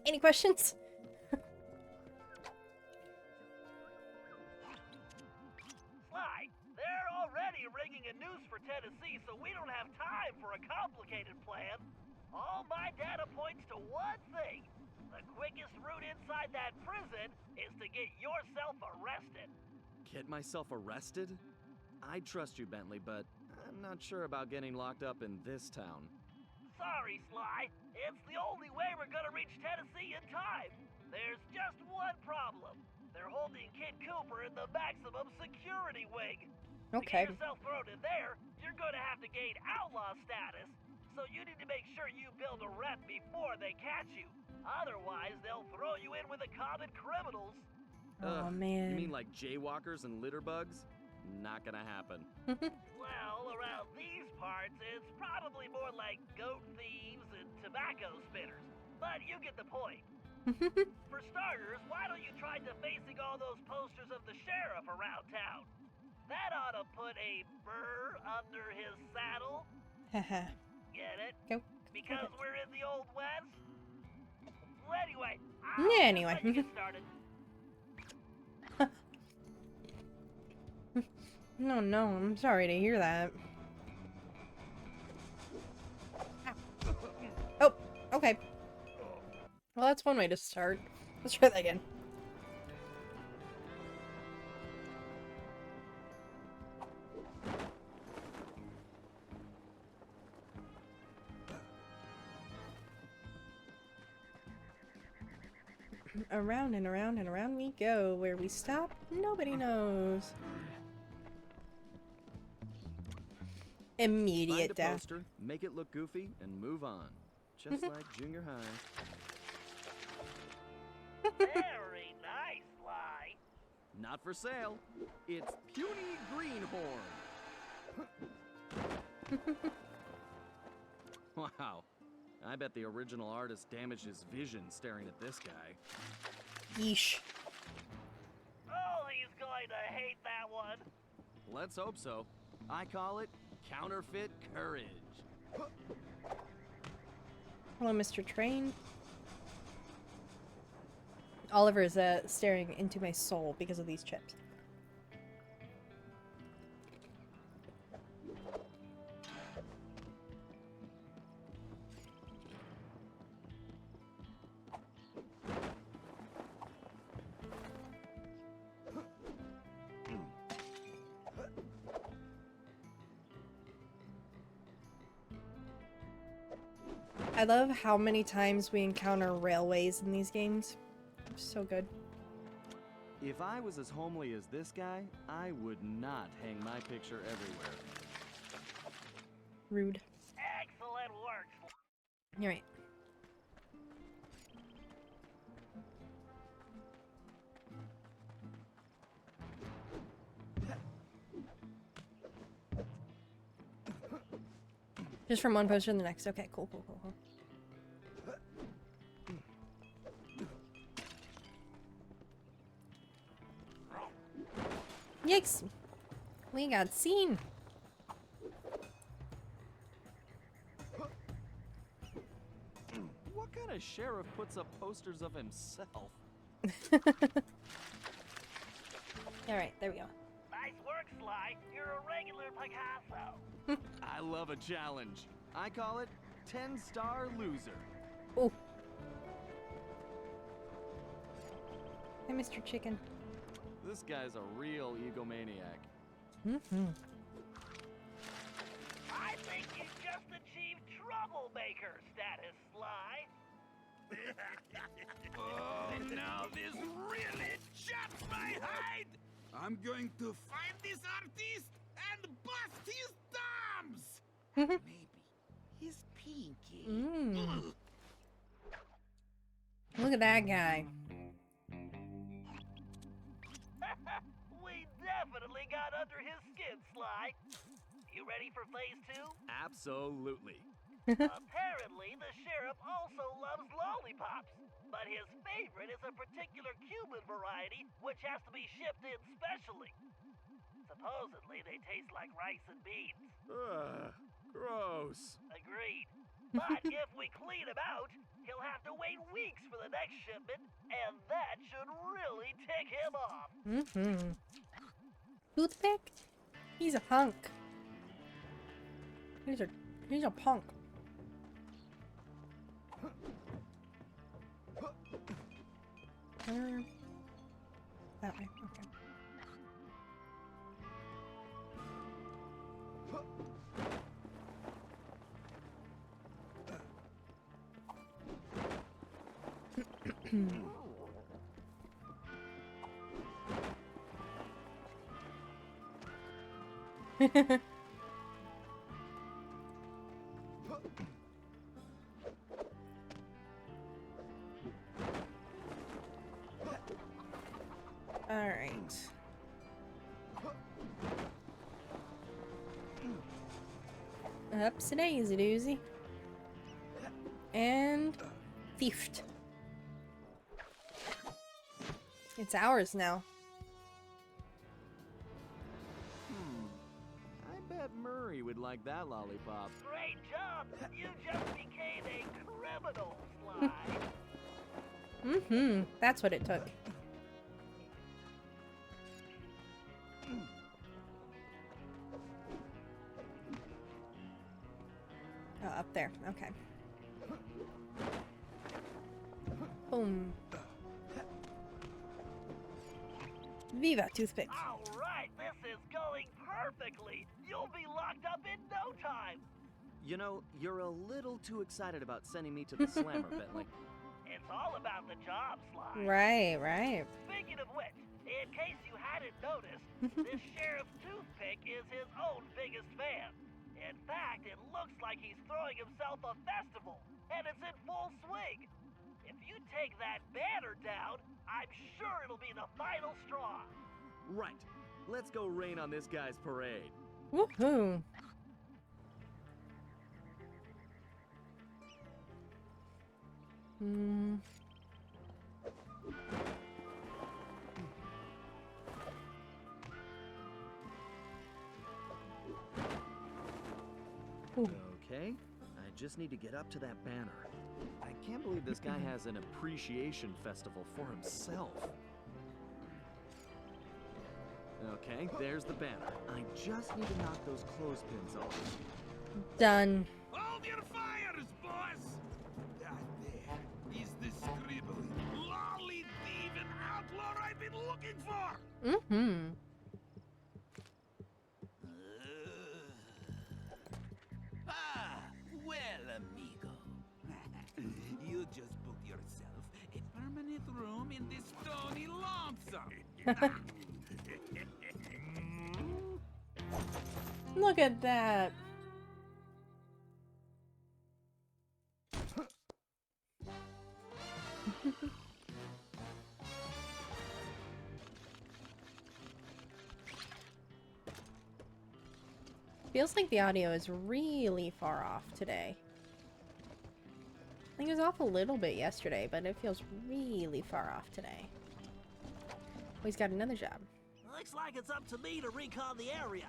Any questions? Sly, they're already rigging a noose for Tennessee, so we don't have time for a complicated plan. All my data points to one thing. The quickest route inside that prison is to get yourself arrested. Get myself arrested? I trust you, Bentley, but I'm not sure about getting locked up in this town. Sorry, Sly. It's the only way we're gonna reach Tennessee in time. There's just one problem. They're holding Kid Cooper in the maximum security wing. Okay. To get yourself thrown in there, you're gonna have to gain outlaw status. So you need to make sure you build a rep before they catch you. Otherwise, they'll throw you in with the common criminals. Oh, Ugh, man. You mean like jaywalkers and litter bugs? Not gonna happen. Well, around these parts, it's probably more like goat thieves and tobacco spinners. But you get the point. For starters, why don't you try defacing all those posters of the sheriff around town? That ought to put a burr under his saddle. Haha. Get it? Go. Because we're in the Old West? Well, anyway, Yeah, anyway. let you get started. No, no, I'm sorry to hear that. Oh, okay. Well, that's one way to start. Let's try that again. Around and around and around we go. Where we stop, nobody knows. Immediate Find a death. poster, make it look goofy, and move on. Just like junior high. Very nice, Sly. Not for sale. It's puny greenhorn. Wow. I bet the original artist damaged his vision staring at this guy. Yeesh. Oh, he's going to hate that one. Let's hope so. I call it counterfeit courage. Hello, Mr. Train. Oliver is staring into my soul because of these chips. I love how many times we encounter railways in these games. So good. If I was as homely as this guy, I would not hang my picture everywhere. Rude. Excellent work, Sly. You're right. Just from one poster to the next. Okay, cool, cool, cool, cool. Yikes! We got seen. What kind of sheriff puts up posters of himself? Alright, there we go. Nice work, Sly. You're a regular Picasso. I love a challenge. I call it 10-star loser. Oh. Hi, Mr. Chicken. This guy's a real egomaniac. Mm-hmm. I think you just achieved troublemaker status, Sly. Oh, now this really chaps my hide! I'm going to find this artist and bust his thumbs! Maybe his pinky. Mm. Look at that guy. We definitely got under his skin, Sly. You ready for phase 2? Absolutely. Apparently, the sheriff also loves lollipops, but his favorite is a particular Cuban variety which has to be shipped in specially. Supposedly, they taste like rice and beans. Ugh, gross. Agreed. But if we clean him out, he'll have to wait weeks weeks for the next shipment, and that should really tick him off. Mm-hmm. Toothpick? He's a punk. He's a punk. That way, okay. All right. Ups a daisy doozy. And thiefed. It's ours now. I bet Murray would like that lollipop. Great job! You just became a criminal, Sly. Mm-hmm. That's what it took. Oh, up there. Okay. Boom. Viva, toothpick. All right, this is going perfectly. You'll be locked up in no time. You know, you're a little too excited about sending me to the slammer, Bentley. It's all about the job, Sly. Right, right. Speaking of which, in case you hadn't noticed, this Sheriff Toothpick is his own biggest fan. In fact, it looks like he's throwing himself a festival, and it's in full swing. If you take that banner down, I'm sure it'll be the final straw. Right. Let's go rain on this guy's parade. Woohoo. Hmm. Ooh. Okay, I just need to get up to that banner. I can't believe this guy has an appreciation festival for himself. Okay, there's the banner. I just need to knock those clothespins off. Done. Hold your fires, boss! That there is the scribbling, lolly thieving outlaw I've been looking for! Mm-hmm. Well, amigo. You just booked yourself a permanent room in this stony lonesome. Look at that. Feels like the audio is really far off today. I think it was off a little bit yesterday, but it feels really far off today. Oh, he's got another job. Looks like it's up to me to recon the area.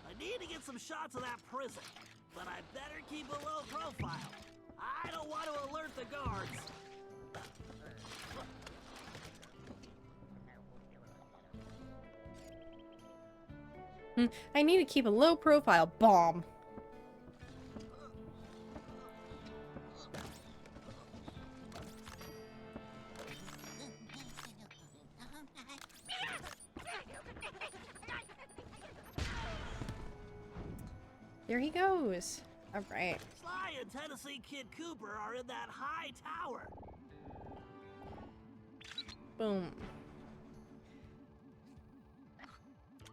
I need to get some shots of that prison, but I better keep a low profile. I don't want to alert the guards. I need to keep a low profile. Bomb. There he goes. All right. Sly and Tennessee Kid Cooper are in that high tower. Boom.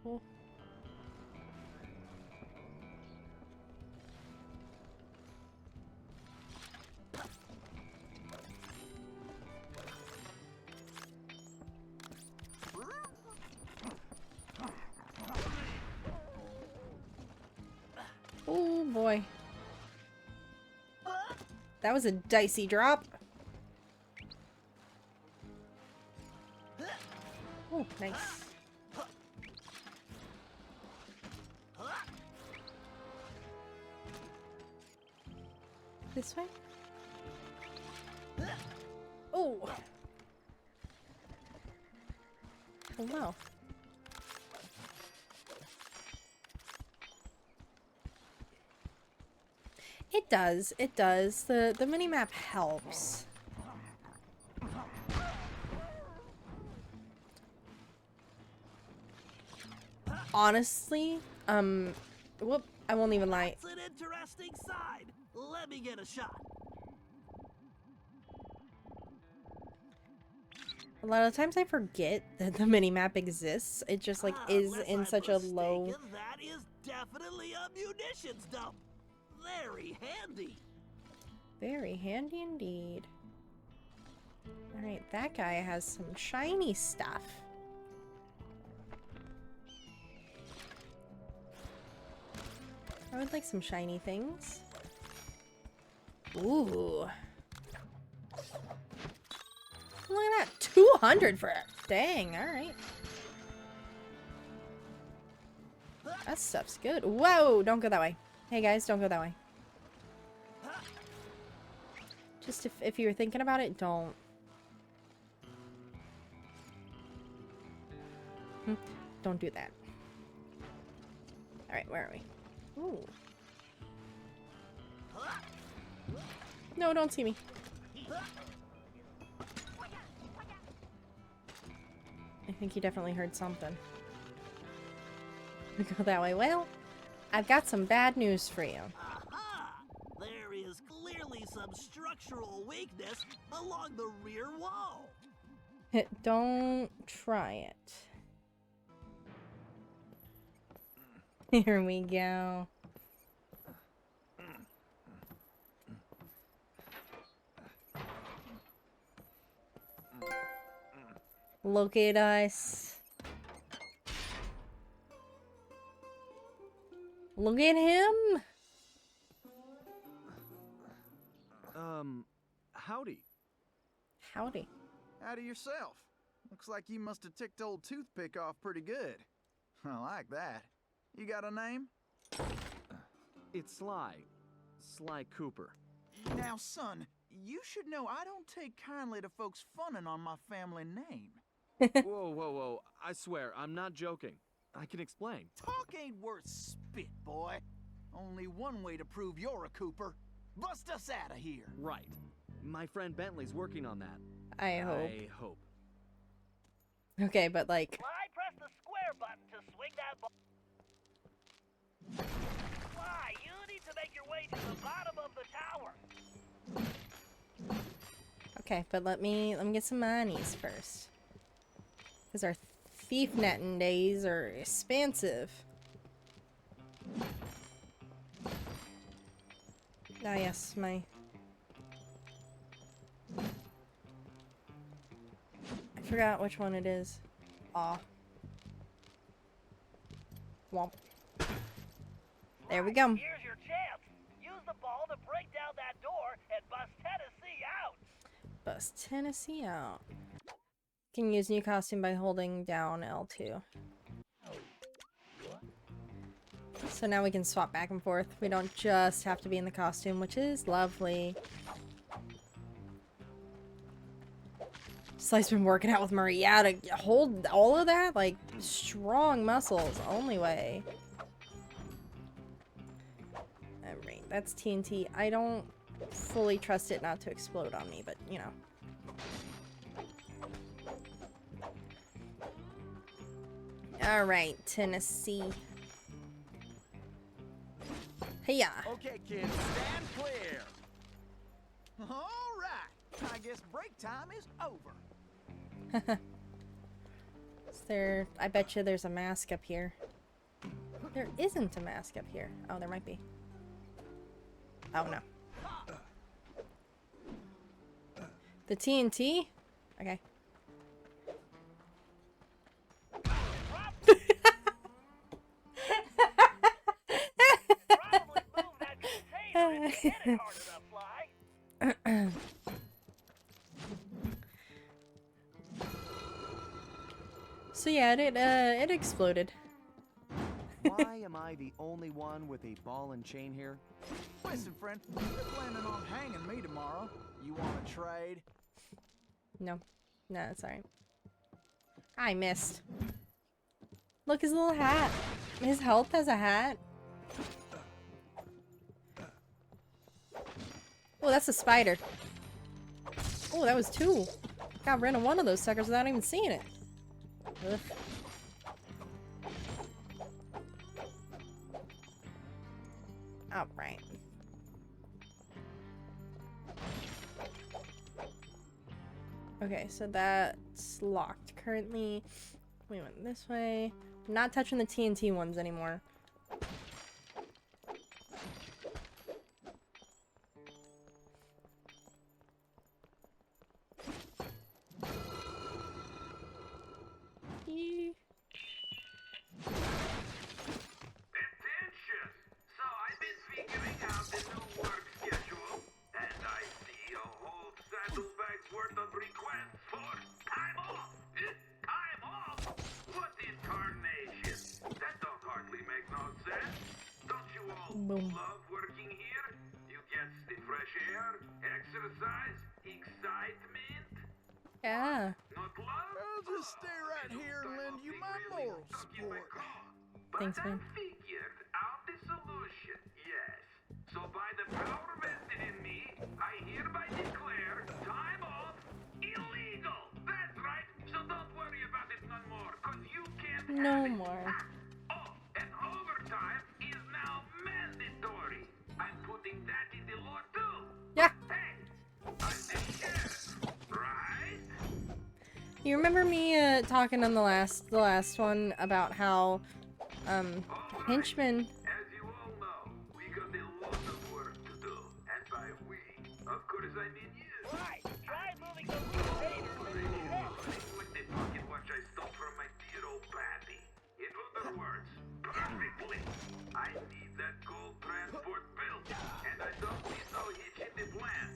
Cool. Oh boy. That was a dicey drop. Oh, nice. This way? Oh no. It does. It does. The mini-map helps. Honestly, whoop, I won't even lie. It's an interesting side. Let me get a shot. A lot of times I forget that the mini-map exists. It just like is Unless in I'm such a low. mistaken, that is definitely a munitions dump. Very handy. Very handy indeed. Alright, that guy has some shiny stuff. I would like some shiny things. Ooh. Look at that. 200 for it. Dang, alright. That stuff's good. Whoa, don't go that way. Hey guys, don't go that way. Just if you're thinking about it, don't. Don't do that. Alright, where are we? Ooh. No, don't see me. I think he definitely heard something. Go that way. Well, I've got some bad news for you. Aha! There is clearly some structural weakness along the rear wall. Don't try it. Here we go. Look at us. Look at him. Howdy. Howdy. Howdy yourself. Looks like you must have ticked old Toothpick off pretty good. I like that. You got a name? It's Sly. Sly Cooper. Now, son, you should know I don't take kindly to folks funning on my family name. Whoa, whoa, whoa. I swear, I'm not joking. I can explain. Talk ain't worth spit, boy. Only one way to prove you're a Cooper. Bust us out of here. Right. My friend Bentley's working on that. I hope. I hope. Okay, but like... Sly, press the square button to swing that ball. Sly, you need to make your way to the bottom of the tower. Okay, but let me get some monies first. Because our thief netting days are expensive. Ah, yes, my... I forgot which one it is. Aw. Womp. There we go. Here's your chance. Use the ball to break down that door and bust Tennessee out. Bust Tennessee out. Can use new costume by holding down L2. So now we can swap back and forth. We don't just have to be in the costume, which is lovely. Sly's been working out with Murray. Yeah, to hold all of that? Like, strong muscles. Only way. Alright, that's TNT. I don't fully trust it not to explode on me, but, you know. Alright, Tennessee. Hiya! Okay, kids, stand clear. All right. I guess break time is over. Is there... I bet you there's a mask up here. There isn't a mask up here. Oh, there might be. Oh, no. The TNT? Okay. Probably move that container if you hit it hard enough, Sly. So yeah, it exploded. Why am I the only one with a ball and chain here? Listen, friend, you're planning on hanging me tomorrow. You want to trade? No. No, it's alright. I missed. Look, his little hat. His health has a hat. Oh, that's a spider. Oh, that was 2. Got rid of one of those suckers without even seeing it. Ugh. Alright. Okay, so that's locked. Currently, we went this way. I'm not touching the TNT ones anymore. Eee. Attention! So I've been figuring out the new work schedule, and I see a whole saddlebags worth of requests for time off. Time off? What in tarnation? That don't hardly make no sense. Don't you all Boom. love working here? You get the fresh air, exercise, excitement. Yeah. Not love? I'll just stay right here and lend you my moral support. Thanks, But I man. figured out the solution, yes. So by the power vested in me, I hereby declare time off illegal. That's right. So don't worry about it no more, cause you can't No have it. more. Oh, and overtime is now mandatory. I'm putting that in the law too. Yeah. Hey, I'm the sheriff, right? You remember me talking on the last one about how henchmen. As you all know, we got a lot of work to do. And by we, of course I mean you. Right. Try moving those containers into the With the pocket watch I stole from my dear old pappy. In other words, perfectly. I need that gold transport built. And I don't need no hitch in the plan.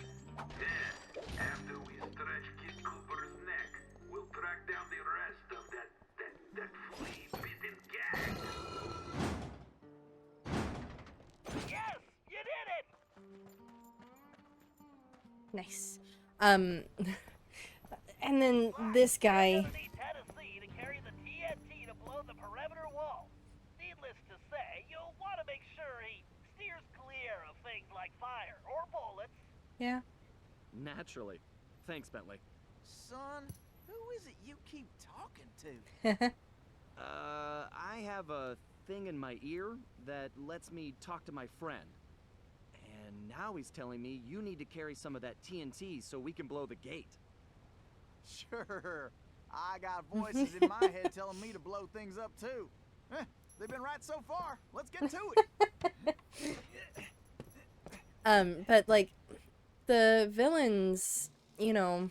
Then, after we stretch Kid Cooper's neck, we'll track down the rest of that flea-bitten gang. Yes, you did it. Nice. And then this guy. You're gonna need Tennessee to carry the TNT to blow the perimeter wall. Needless to say, you'll want to make sure he steers clear of things like fire or bullets. Yeah. Naturally. Thanks, Bentley. Son, who is it you keep talking to? I have a thing in my ear that lets me talk to my friend. And now he's telling me you need to carry some of that TNT so we can blow the gate. Sure. I got voices in my head telling me to blow things up too. They've been right so far. Let's get to it. But like the villains, you know,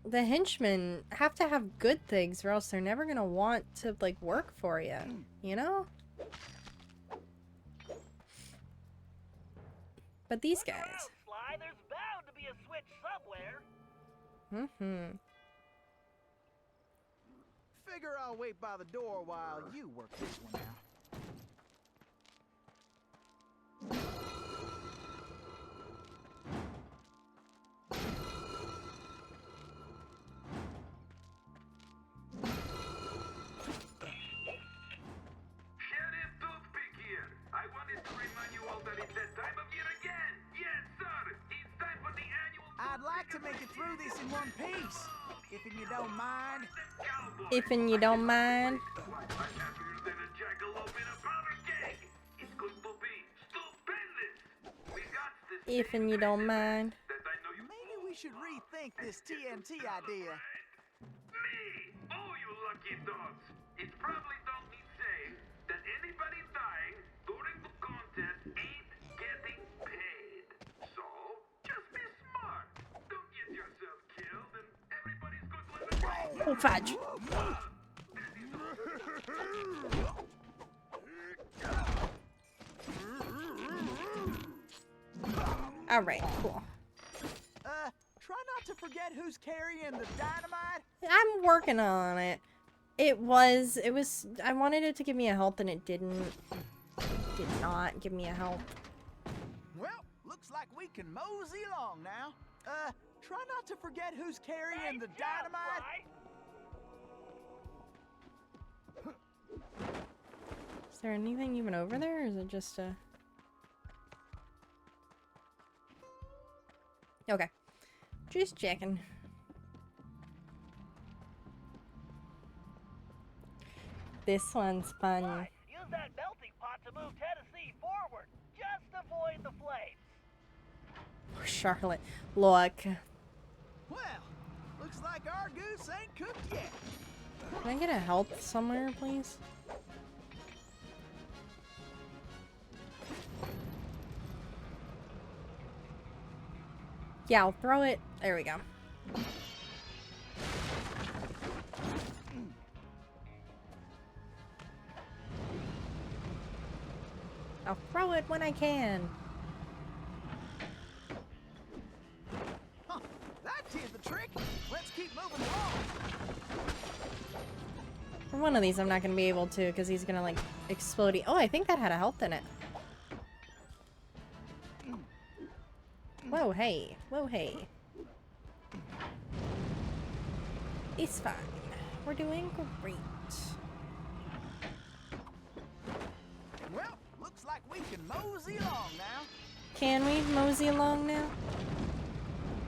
the henchmen have to have good things or else they're never gonna want to like work for you, you know? But these Look around, guys. Sly, there's bound to be a switch somewhere. Mm-hmm. Figure I'll wait by the door while you work this one out. Sheriff Toothpick here. I wanted to remind you all that it's that time of year again. Yes, sir. It's time for the annual. I'd like to make it through this in one piece, if you don't mind. If and you don't mind. I'm happier than a jackalope in a powder keg. It's going to be stupendous. We got this. If and you don't mind. That I know you. Maybe we should rethink this TNT idea. Me? Oh, you lucky dogs. It probably don't need saying that anybody dying during the contest ain't getting paid. So, just be smart. Don't get yourself killed and everybody's going to have a Oh, fudge. Alright, cool. Try not to forget who's carrying the dynamite. I'm working on it. It was, I wanted it to give me a health and it did not give me a health. Well, look looks like we can mosey along now. Try not to forget who's carrying the dynamite. Is there anything even over there, or is it just a... Okay. Just checking. This one's fun. Right. Use that melting pot to move Tennessee forward. Just avoid the flames. Charlotte, look. Well, looks like our goose ain't cooked yet. Can I get a health somewhere, please? Yeah, I'll throw it. There we go. I'll throw it when I can. Huh, that did the trick. Let's keep moving along. For one of these, I'm not going to be able to because he's going to, like, explode. Oh, I think that had a health in it. Whoa, hey. Whoa, hey. It's fine. We're doing great. Well, looks like we can mosey along now. Can we mosey along now?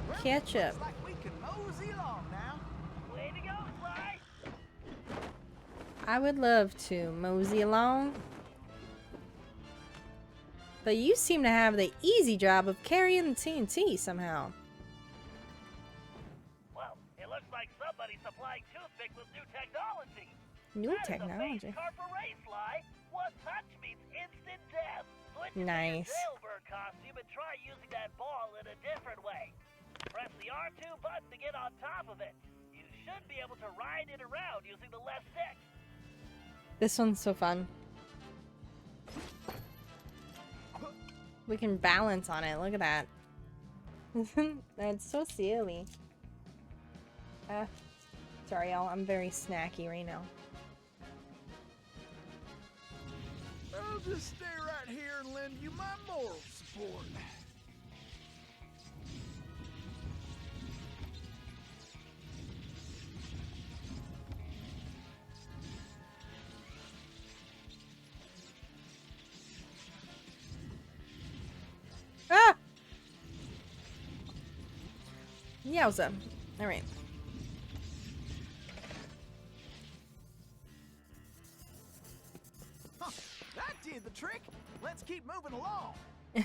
Well, Ketchup. looks like we can mosey along now. Way to go, Sly. I would love to mosey along. But you seem to have the easy job of carrying the TNT somehow. Well, it looks like somebody's supplying toothpick with new technology. New That is a technology. base car for race, Sly. One touch means instant death. Switch to Nice. your jailbird costume and try using that ball in a different way. Press the R2 button to get on top of it. You should be able to ride it around using the left stick. This one's so fun. We can balance on it. Look at that. That's so silly. Sorry, y'all. I'm very snacky right now. I'll just stay right here and lend you my moral support. Ah! Yowza. Alright. Huh, that did the trick. Let's keep moving along. Sly,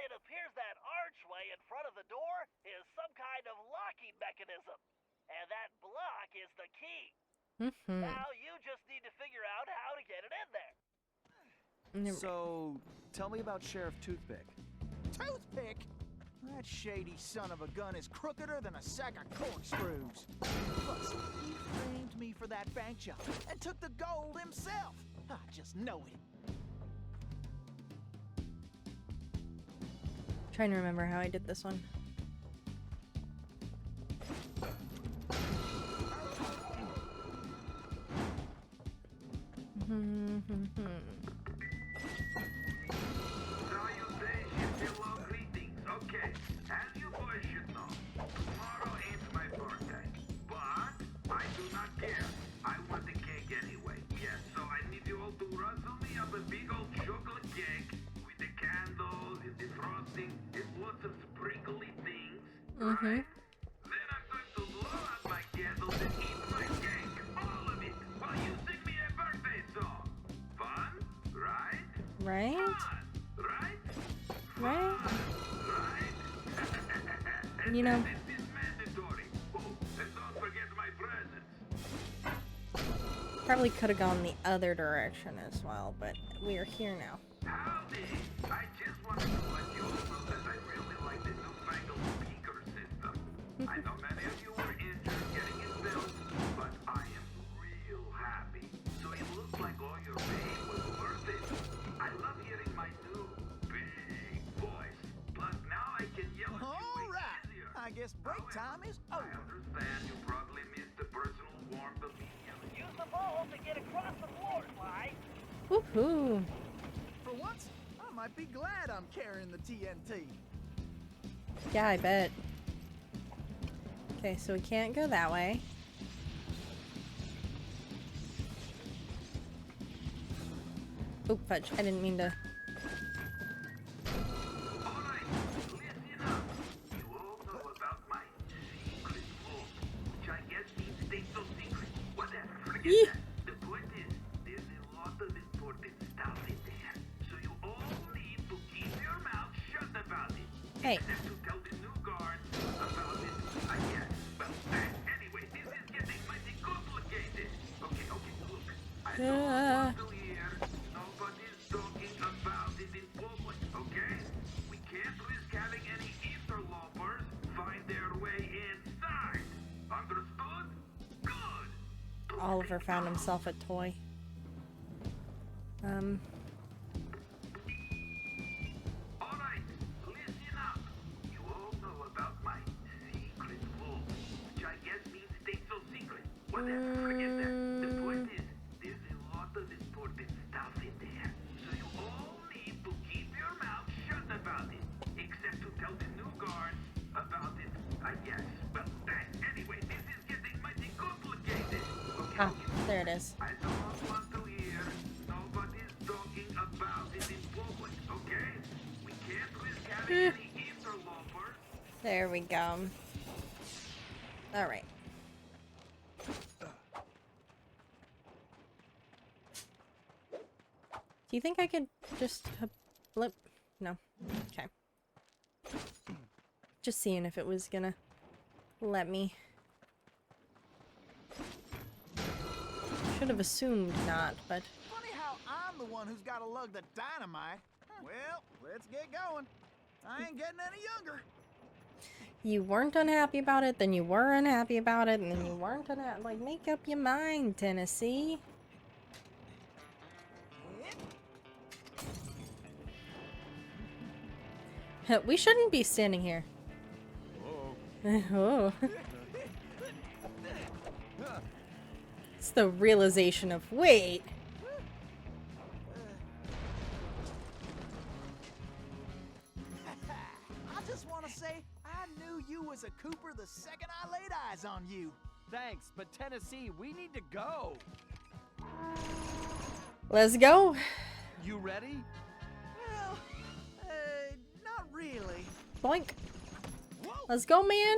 it appears that archway in front of the door is some kind of locking mechanism. And that block is the key. Now you just need to figure out how to get it in there. So, tell me about Sheriff Toothpick. Toothpick? That shady son of a gun is crookeder than a sack of corkscrews. Plus, he framed me for that bank job and took the gold himself. I just know it. Trying to remember how I did this one. Salutations, hello, greetings. Okay, as you boys should know, tomorrow is my birthday. But I do not care. I want the cake anyway. Yes, so I need you all to rustle me up a big old chocolate cake with the candles and the frosting and lots of sprinkly things. Right? Then I'm going to blow out my candles and eat my cake. All of it. While you sing me a birthday song. Fun? Right? Right? Fun, right? Right? Right? You know, This is mandatory. Oh, and don't forget my presents. probably could have gone the other direction as well, but we are here now. Howdy! I just wanted to let you all know that I really like the newfangled speaker system. I know many of you were injured getting it built, but I am real happy. So it looks like all your pain was worth it. I love hearing my new big voice. Plus now I can yell at you All way right. easier. I guess break time is I over. understand you probably missed the personal warmth of me yelling. Use the ball to get across the floor, Sly. Whoop. Ooh. For once, I might be glad I'm carrying the TNT. Yeah, I bet. Okay, so we can't go that way. Oop, fudge. I didn't mean to. Alright, listen up. You all know about my secret vault, which I guess means stay so secret. Whatever, forget Yee. that. The point is, there's a lot of important stuff in there. So you all need to keep your mouth shut about it. Hey. Except to tell the new guard about it, I guess. Well, anyway, this is getting mighty complicated. Okay, look. I don't want to hear nobody's talking about it in public, okay? We can't risk having any interlopers find their way inside. Understood? Good. Oliver found himself a toy. Alright, listen up. You all know about my secret vault, which I guess means stay so secret. Whatever, forget that. The point is, there's a lot of important stuff in there. So you all need to keep your mouth shut about it. Except to tell the new guard about it, I guess. Well, anyway, this is getting mighty complicated. Okay, Ah, there it is. I don't want to hear nobody's talking about it in public, okay? We can't risk having any interlopers. There we go. Alright. Do you think I could just blip? No. Okay. Just seeing if it was gonna let me. Should have assumed not, but Funny how I'm the one who's got to lug the dynamite. Well, let's get going. I ain't getting any younger. you weren't unhappy about it, then you were unhappy about it, and then you weren't unhappy. Like, make up your mind, Tennessee. We shouldn't be standing here. Oh. It's the realization of, wait. I just want to say I knew you was a Cooper the second I laid eyes on you. Thanks, but Tennessee, we need to go. Let's go. You ready? Well, not really. Boink. Let's go, man.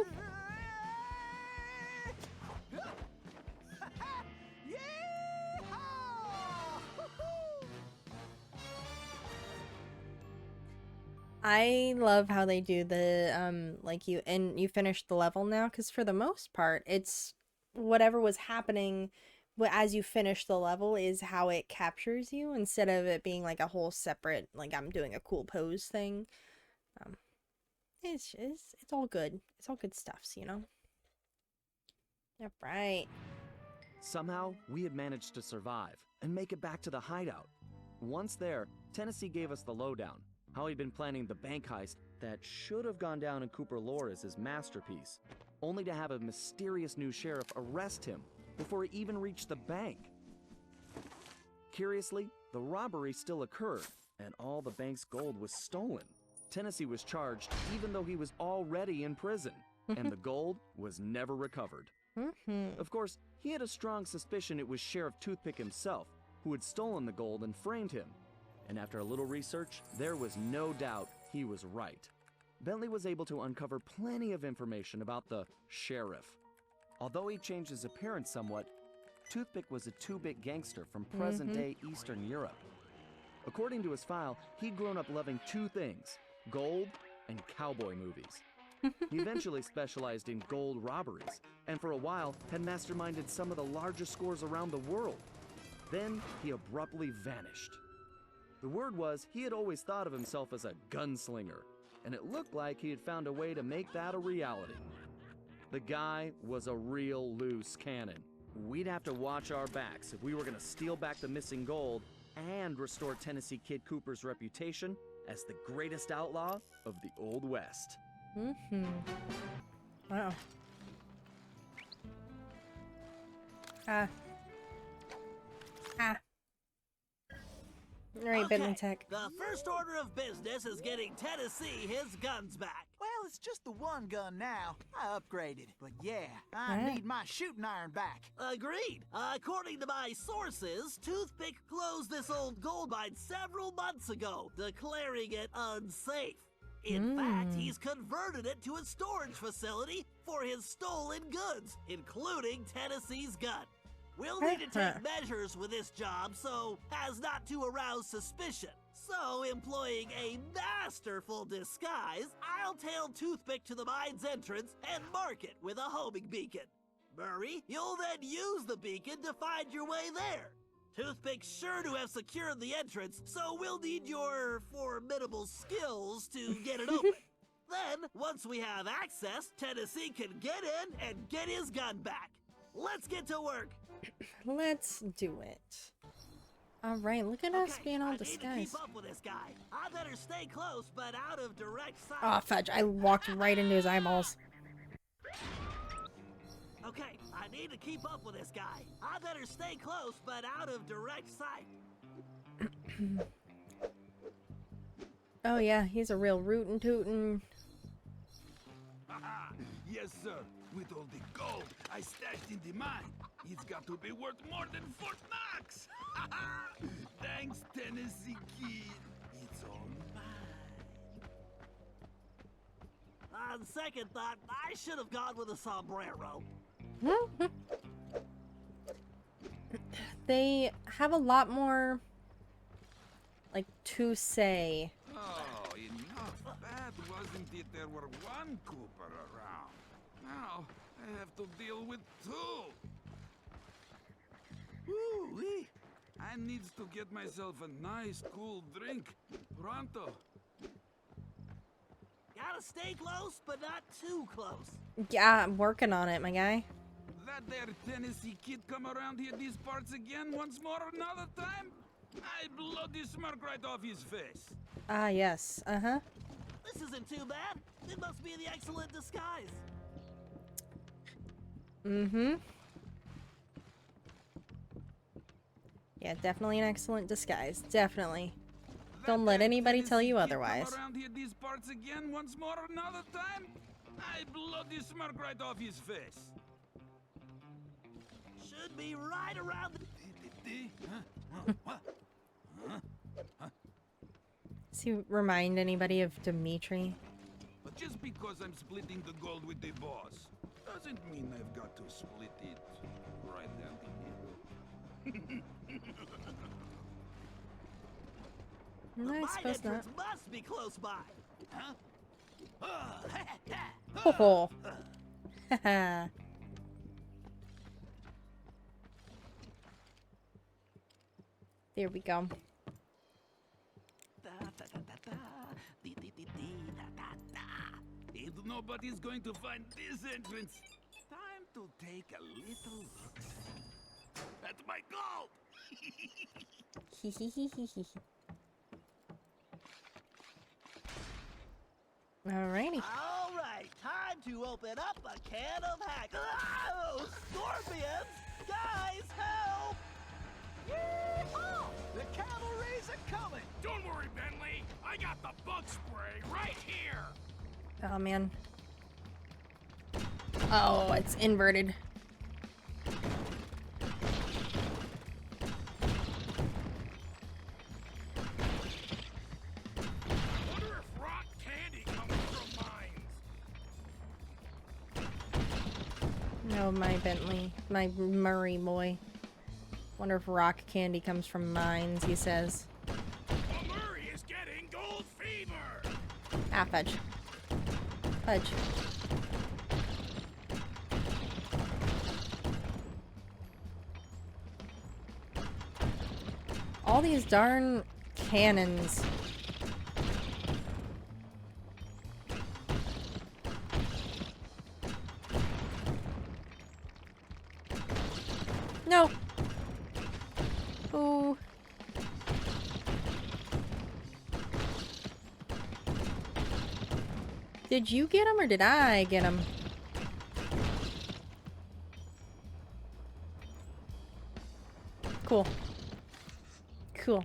I love how they do the like you finish the level now, because for the most part it's whatever was happening as you finish the level is how it captures you, instead of it being like a whole separate, like, I'm doing a cool pose thing. It's all good. It's all good stuffs, you know. Yep, right. Somehow, we had managed to survive and make it back to the hideout. Once there, Tennessee gave us the lowdown, how he'd been planning the bank heist that should have gone down in Cooper lore as his masterpiece, only to have a mysterious new sheriff arrest him before he even reached the bank. Curiously, the robbery still occurred, and all the bank's gold was stolen. Tennessee was charged even though he was already in prison, and the gold was never recovered. Of course, he had a strong suspicion it was Sheriff Toothpick himself who had stolen the gold and framed him. And after a little research, there was no doubt he was right. Bentley was able to uncover plenty of information about the sheriff. Although he changed his appearance somewhat, Toothpick was a two-bit gangster from present-day Eastern Europe. According to his file, he'd grown up loving two things: gold and cowboy movies. He eventually specialized in gold robberies, and for a while had masterminded some of the largest scores around the world. Then he abruptly vanished. The word was he had always thought of himself as a gunslinger, and it looked like he had found a way to make that a reality. The guy was a real loose cannon. We'd have to watch our backs if we were going to steal back the missing gold and restore Tennessee Kid Cooper's reputation as the greatest outlaw of the Old West. Wow. Alright, Bentley Tech. The first order of business is getting Tennessee his guns back. Well, it's just the one gun now. I upgraded. But yeah, I Huh? need my shooting iron back. Agreed. According to my sources, Toothpick closed this old gold mine several months ago, declaring it unsafe. In fact, he's converted it to a storage facility for his stolen goods, including Tennessee's gun. We'll need to take measures with this job so as not to arouse suspicion. So, employing a masterful disguise, I'll tail Toothpick to the mine's entrance and mark it with a homing beacon. Murray, you'll then use the beacon to find your way there. Toothpick's sure to have secured the entrance, so we'll need your formidable skills to get it open. Then, once we have access, Tennessee can get in and get his gun back. Let's get to work. Let's do it. Alright, look at us being all I need to disguised. keep up with this guy. I better stay close, but out of direct sight. Oh, fudge. I walked right into his eyeballs. Okay, I need to keep up with this guy. I better stay close, but out of direct sight. Oh, yeah, he's a real rootin' tootin'. Yes, sir. With all the gold I stashed in the mine, it's got to be worth more than Fort Knox. Thanks, Tennessee kid. It's all mine. On second thought, I should have gone with a sombrero. They have a lot more, like, to say. Oh, enough bad, wasn't it? There were one Cooper around. Now I have to deal with two. Woo-wee. I needs to get myself a nice, cool drink. Pronto. Gotta stay close, but not too close. Yeah, I'm working on it, my guy. That there Tennessee kid come around here these parts again once more another time? I blow the smirk right off his face. Ah, yes. Uh-huh. This isn't too bad. It must be the excellent disguise. Mm-hmm. Yeah, definitely an excellent disguise. Definitely. Don't let anybody tell you otherwise. Come around here these parts again once more another time? I blow the smirk right off his face. Should be right around the... Does he remind anybody of Dimitri? But just because I'm splitting the gold with the boss, doesn't mean I've got to split it right down the middle. No, I My suppose not. entrance must be close by. Huh? Oh, haha. There we go. If nobody's going to find this entrance, time to take a little look. That's my gold! Alrighty. All right, time to open up a can of hack. Oh, scorpions! Guys, help! Yeehaw! The cavalry's a-coming! Don't worry, Bentley. I got the bug spray right here. Oh, man. Oh, it's inverted. Wonder if rock candy comes from mines. No, my Bentley. My Murray boy. Wonder if rock candy comes from mines, he says. Well, Murray is getting gold fever. Ah, fudge. Fudge. All these darn cannons. No. Ooh. Did you get him or did I get him? Cool. Cool.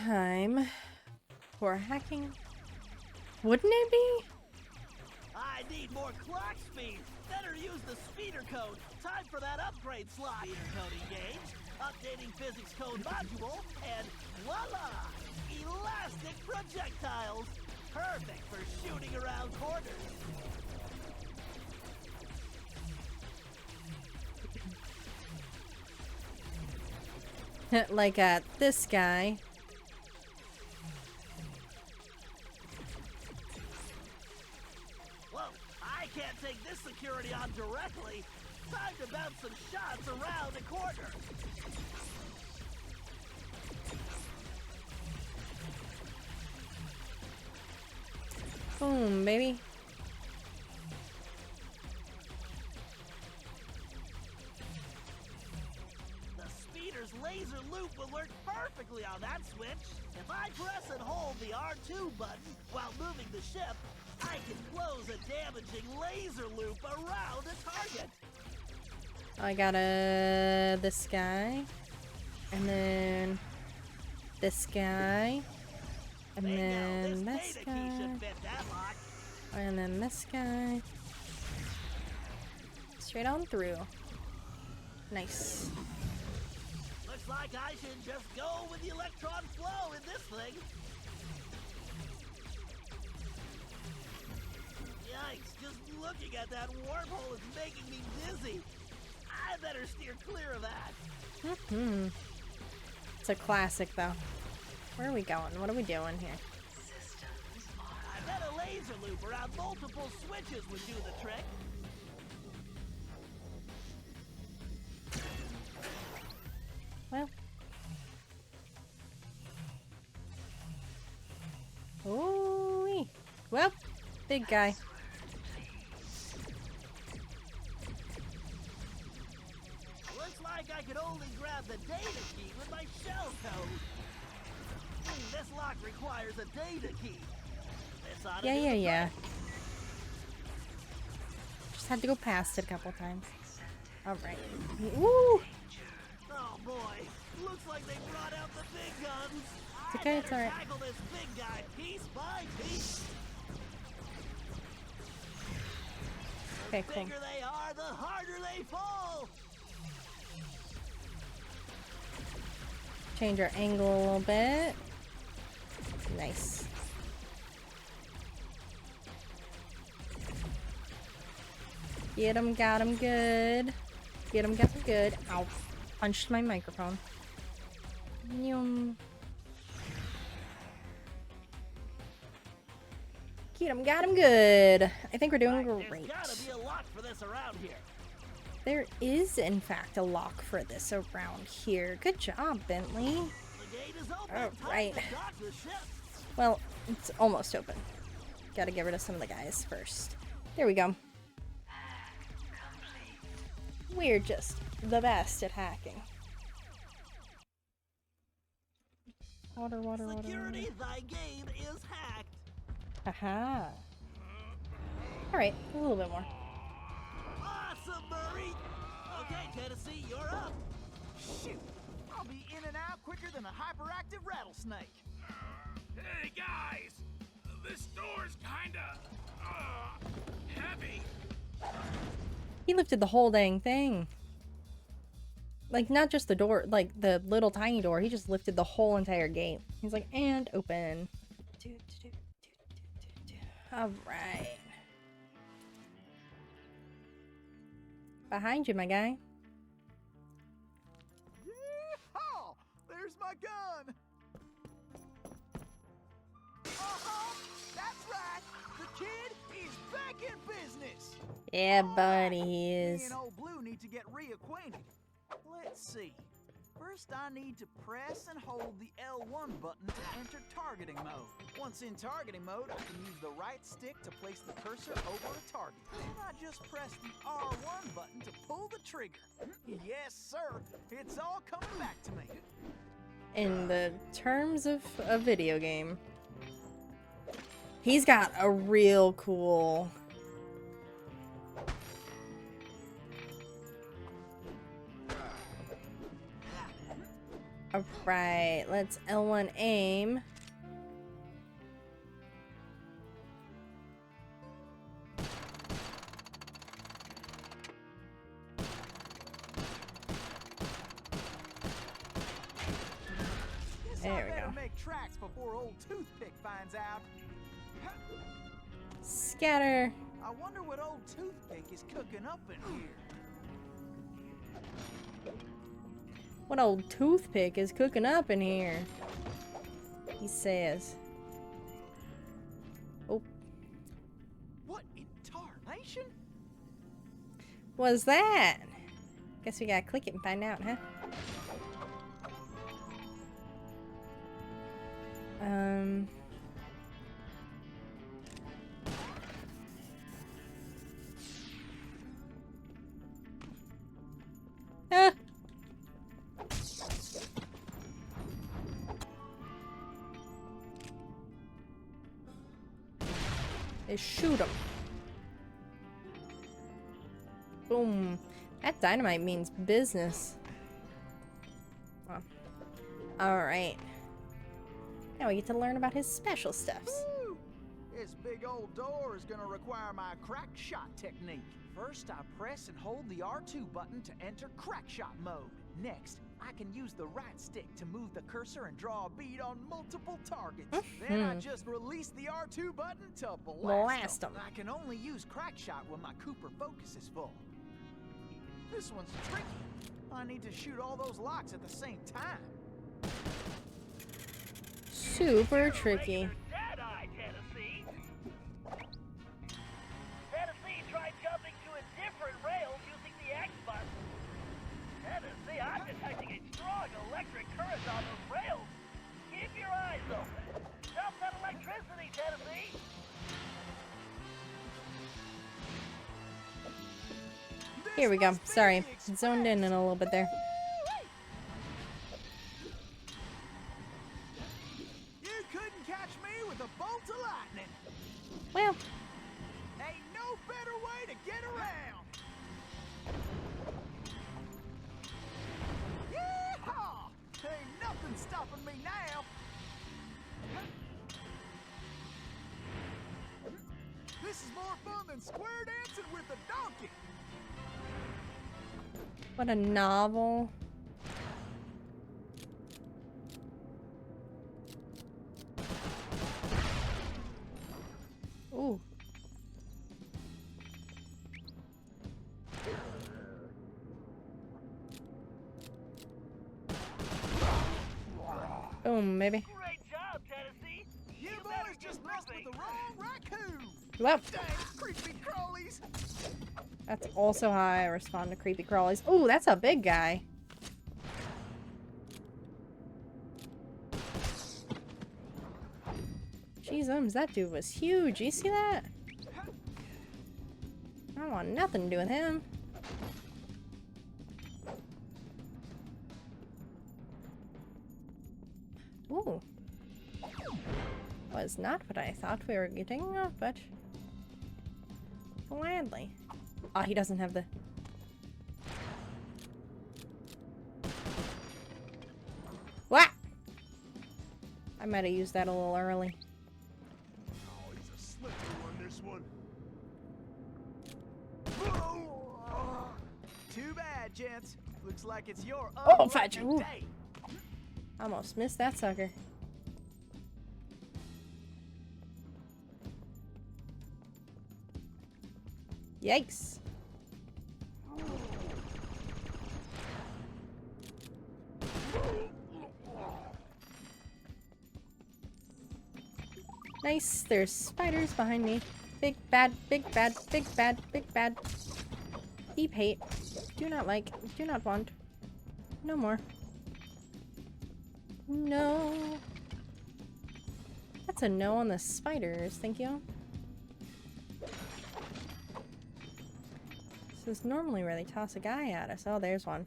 time for hacking. Wouldn't it be? I need more clock speed. Better use the speeder code. Time for that upgrade slot. Speeder code engaged. Updating physics code module, and voila! Elastic projectiles. Perfect for shooting around corners. Like this guy. Whoa, I can't take this security on directly. Time to bounce some shots around the corner. Boom, baby. The speeder's laser loop will work perfectly on that switch. If I press and hold the R2 button while moving the ship, I can close a damaging laser loop around a target. I got this guy, and then this guy, and then this guy, and then this guy. Straight on through. Nice. Looks like I should just go with the electron flow in this thing. Yikes, just looking at that wormhole is making me dizzy. I better steer clear of that. It's a classic, though. Where are we going? What are we doing here? I bet a laser loop around multiple switches would do the trick. Well. Ooh-wee. Well, big guy. Looks like I could only grab the data key with my shell code. This lock requires a data key. This ought to do the Yeah. trick. Just had to go past it a couple times. Alright. Woo! Oh boy, looks like they brought out the big guns. It's okay, it's I better alright. tackle this big guy piece by piece. Okay, The cool. bigger they are, the harder they fall. Change our angle a little bit. Nice. Get him, got him good. Get him, got him good. Ow. Punched my microphone. Yum. Get him, got him good. I think we're doing Right, great. There's gotta be a lock for this around here. There is, in fact, a lock for this around here. Good job, Bentley. The gate is open. All Time right. to dock the ship. Well, it's almost open. Gotta get rid of some of the guys first. There we go. We're just the best at hacking. Water, water, water. Security, thy game is hacked. Haha. Alright, a little bit more. Awesome, Murray. Okay, Tennessee, you're up. Shoot! I'll be in and out quicker than a hyperactive rattlesnake. Hey guys, this door's kinda heavy. He lifted the whole dang thing. Like, not just the door, like the little tiny door. He just lifted the whole entire gate. He's like, and open. Alright. Behind you, my guy. Yeehaw! There's my gun! That's right! The kid is back in business! Yeah, All buddy, right, he Me is. and old Blue need to get reacquainted. Let's see. First, I need to press and hold the L1 button to enter targeting mode. Once in targeting mode, I can use the right stick to place the cursor over a target. Then I just press the R1 button to pull the trigger. Yes, sir. It's all coming back to me. In the terms of a video game, he's got a real cool... Alright, let's L1 aim. There we go. Make tracks before old Toothpick finds out. Scatter. I wonder what old Toothpick is cooking up in here. What old Toothpick is cooking up in here? He says. Oh. What in tarnation? Was that? Guess we gotta click it and find out, huh? Ah. They shoot him. Boom. That dynamite means business. Oh. Alright. Now we get to learn about his special stuffs. Woo! This big old door is gonna require my crack shot technique. First, I press and hold the R2 button to enter crack shot mode. Next, I can use the right stick to move the cursor and draw a bead on multiple targets. Then I just release the R2 button to blast them. I can only use crack shot when my Cooper focus is full. This one's tricky. I need to shoot all those locks at the same time. Super tricky. Dead-eye, Tennessee. Tennessee tried jumping to a different rail using the X button. Tennessee, I'm detecting a strong electric current on those rails. Keep your eyes open. Stop that electricity, Tennessee. Here we go. Sorry. Zoned in a little bit there. You couldn't catch me with a bolt of lightning. Well, Ain't no better way to get around. Yeehaw! Ain't nothing stopping me now. This is more fun than square dancing with a donkey. what a novel. Ooh. Boom, maybe. Great job, Tennessee. You better boys get just messed with moving. the wrong raccoon. Well, Dang creepy crawlies. that's also how I respond to creepy crawlies. Ooh, that's a big guy. Jeez, that dude was huge. You see that? I don't want nothing to do with him. Ooh. Was not what I thought we were getting, but gladly. Oh, he doesn't have the... What? I might have used that a little early. Oh, he's a slippery one, this one. Too bad, gents. Looks like it's your Oh, fudge. unlucky Ooh. day. Almost missed that sucker. Yikes. Nice. There's spiders behind me. Big bad, big bad, big bad, big bad. Deep hate. Do not like. Do not want. No more. No. That's a no on the spiders, thank you. This is normally where they toss a guy at us. Oh, there's one.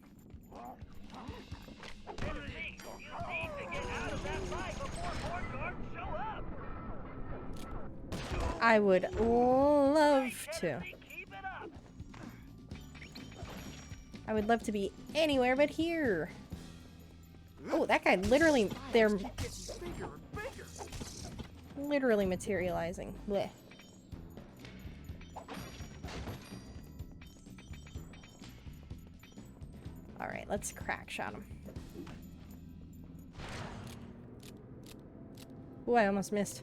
Tennessee, you need to get out of that fight before more guards show up. I would love to. Tennessee, keep it up. I would love to be anywhere but here. Oh, that guy literally, they're Bigger and bigger. literally materializing. Blech. Alright, let's crack shot him. Ooh, I almost missed.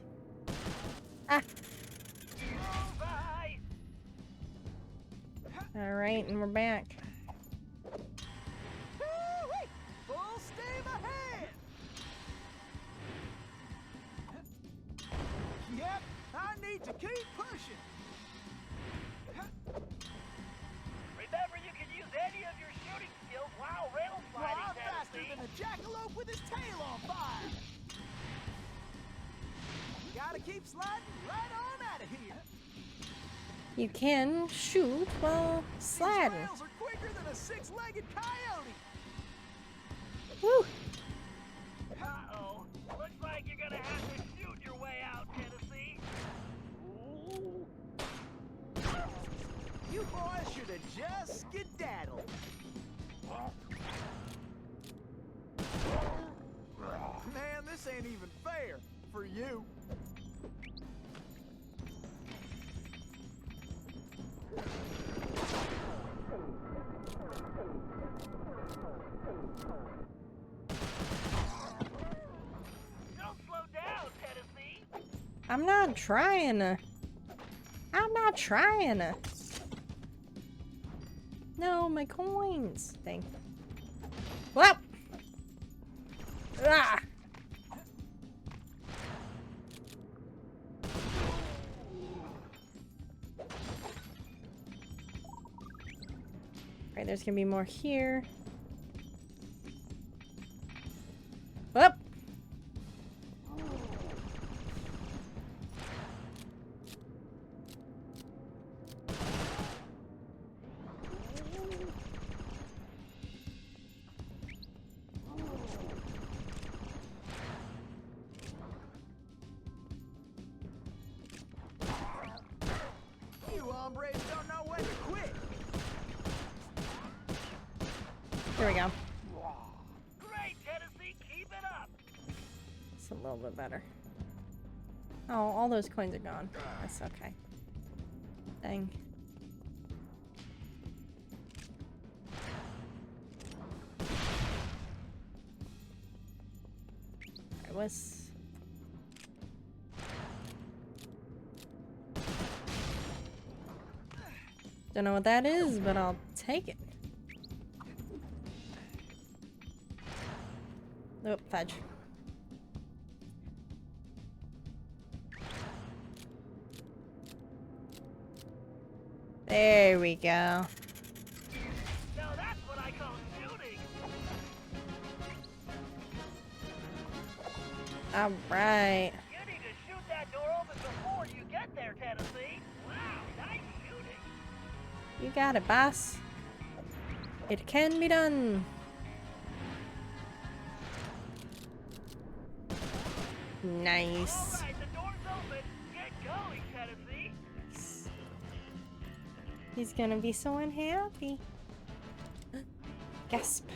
Ah! Bullseye! Alright, and we're back. Woo-wee! Full steam ahead! Yep, I need to keep pushing. Remember, you can use any of your shooting skills while rail Well, sliding, I'm faster Tennessee. than a jackalope with his tail on fire. Gotta keep sliding right on out of here. You can shoot while These sliding. rails are quicker than a six-legged coyote. Woo! Uh-oh. Looks like you're gonna have to shoot your way out, Tennessee. Ooh. You boys should have just skedaddled. Man, this ain't even fair for you. Don't slow down, Tennessee. I'm not trying to. I'm not trying to. No, my coins. Thing. Well. Ah. Right, there's gonna be more here. Whoop. You hombres don't know when to quit. Here we go. Great, Tennessee. Keep it up. It's a little bit better. Oh, all those coins are gone. That's okay. Dang. Alright, what's... Don't know what that is, but I'll take it. Nope, fudge. There we go. Now that's what I call shooting. Alright. You need to shoot that door open before you get there, Tennessee. Wow, nice shooting. You got it, boss. It can be done. Nice. All right, the door's open. Get going, Tennessee. He's gonna be so unhappy. Gasp.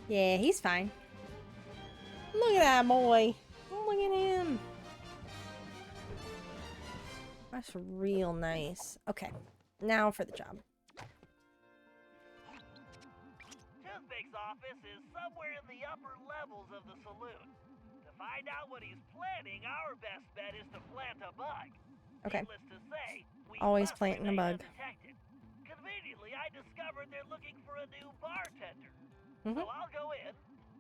Yeah, he's fine. Look at that boy. Look at him. That's real nice. Okay, now for the job. Toothpick's office is somewhere in the upper levels of the saloon. To find out what he's planning, our best bet is to plant a bug. Okay. Needless to say, we Always must planting a remain bug. undetected. Conveniently, I discovered they're looking for a new bartender. Mhm. So I'll go in,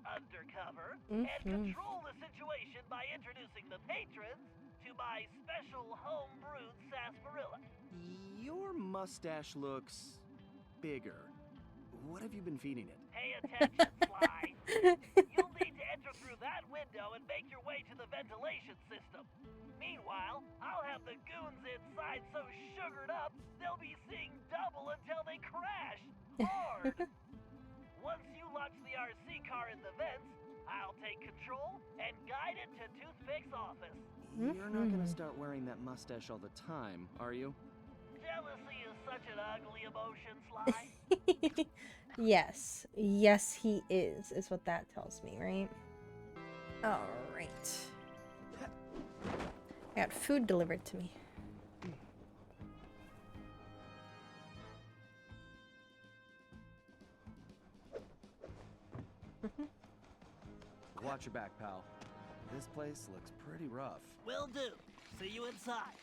undercover, and control the situation by introducing the patrons to my special home-brewed sarsaparilla. Your mustache looks bigger. What have you been feeding it? Pay attention, Sly. You'll need to enter through that window and make your way to the ventilation system. Meanwhile, I'll have the goons inside so sugared up, they'll be seeing double until they crash. Hard. Once you launch the RC car in the vents, I'll take control, and guided to Toothpick's office. You're not gonna start wearing that mustache all the time, are you? Jealousy is such an ugly emotion, Sly. Yes. Yes, he is what that tells me, right? Alright. I got food delivered to me. Watch your back, pal. This place looks pretty rough. Will do. See you inside.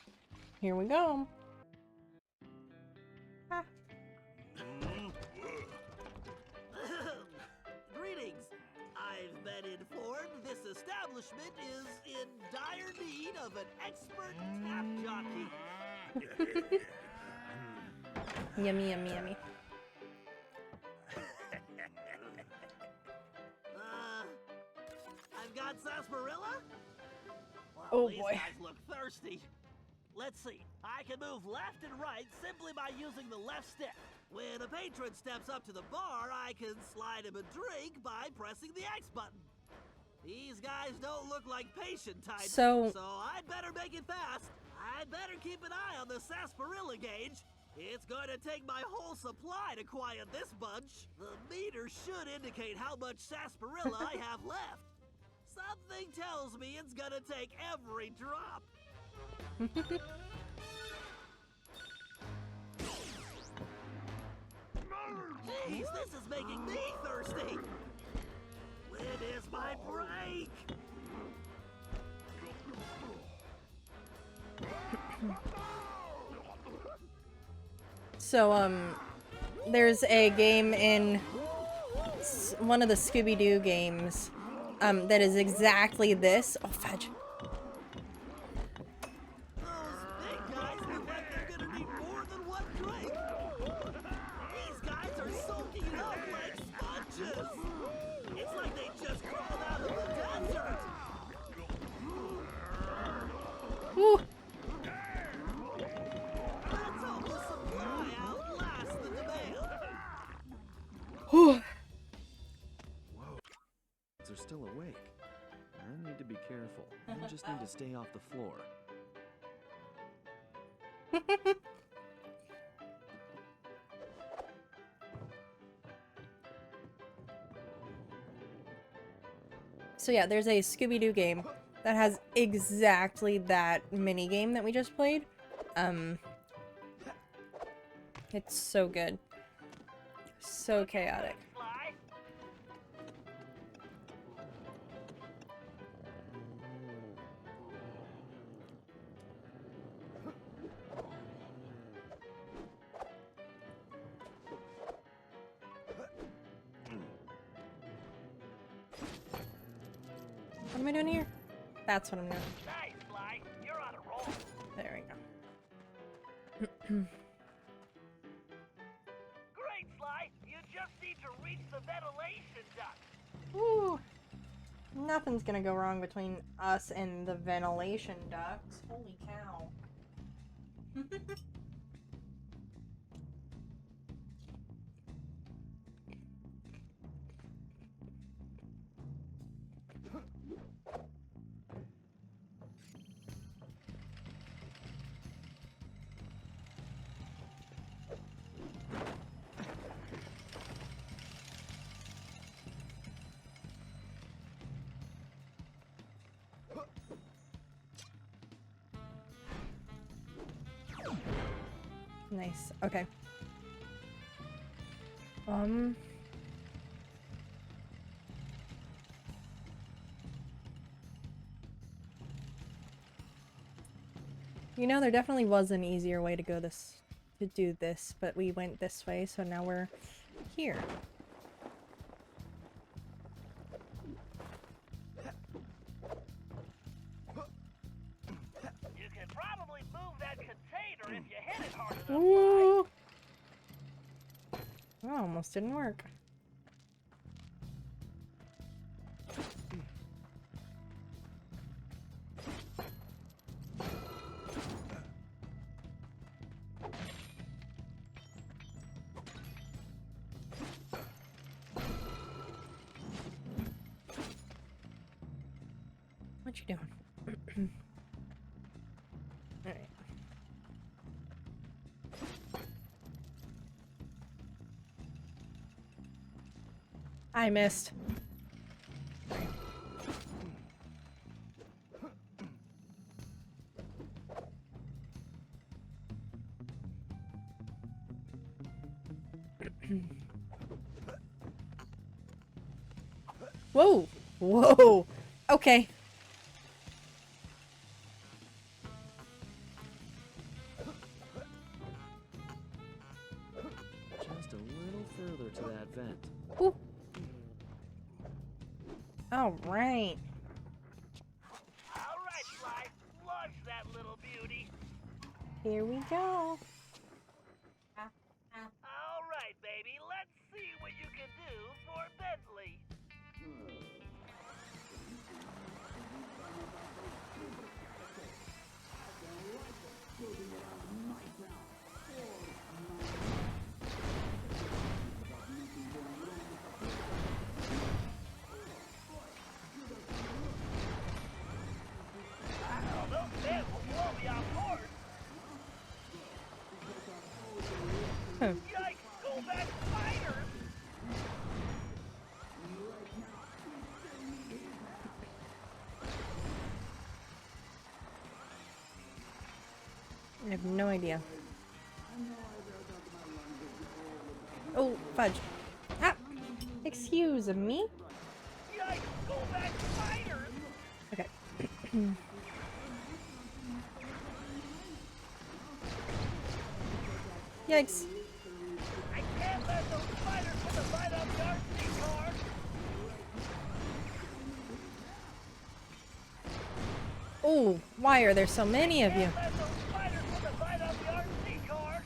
Here we go. Ah. Greetings. I've been informed this establishment is in dire need of an expert tap jockey. Yummy, yummy, yummy. I've got sarsaparilla. Well, Oh, these boy. guys look thirsty. Let's see. I can move left and right simply by using the left stick. When a patron steps up to the bar, I can slide him a drink by pressing the X button. These guys don't look like patient types, So I'd better make it fast. I'd better keep an eye on the sarsaparilla gauge. It's going to take my whole supply to quiet this bunch. The meter should indicate how much sarsaparilla I have left. Something tells me it's gonna take every drop. Jeez, this is making me thirsty. When is my break? So, there's a game in one of the Scooby-Doo games, that is exactly this. Oh, fudge. Those big guys look like they're gonna need more than one drink. These guys are soaking it up like sponges. It's like they just crawled out of the desert. Woo. Let's hope the supply outlasts the demand. Whew. They're still awake. I need to be careful. I just need to stay off the floor. So yeah, there's a Scooby-Doo game that has exactly that mini game that we just played. It's so good. So chaotic. Sly, What am I doing here? That's what I'm doing. nice, Sly. You're on a roll. There we go. Great, Sly. You just need to reach the ventilation duct. Woo! Nothing's gonna go wrong between us and the ventilation ducts. Holy cow. Nice. Okay. You know, there definitely was an easier way to do this, but we went this way, so now we're here. You can probably move that container if you hit it hard enough, Sly. Ooh. That almost didn't work. What you doing? Alright. I missed. Whoa! Whoa! Okay. Just a little further to that vent. Ooh. All right. All right, Fly. Launch that little beauty. Here we go. All right, baby. Let's see what you can do for Bentley. Wow, those men will blow me off course. Yikes! Go back, spiders! I have no idea. Oh, fudge. Ah! Excuse me? Yikes! Go back, spiders! Okay. Yikes. I can't let those spiders put the fight up the RC car! Oh, why are there so many of you? Can't let those spiders put the fight up the RC car!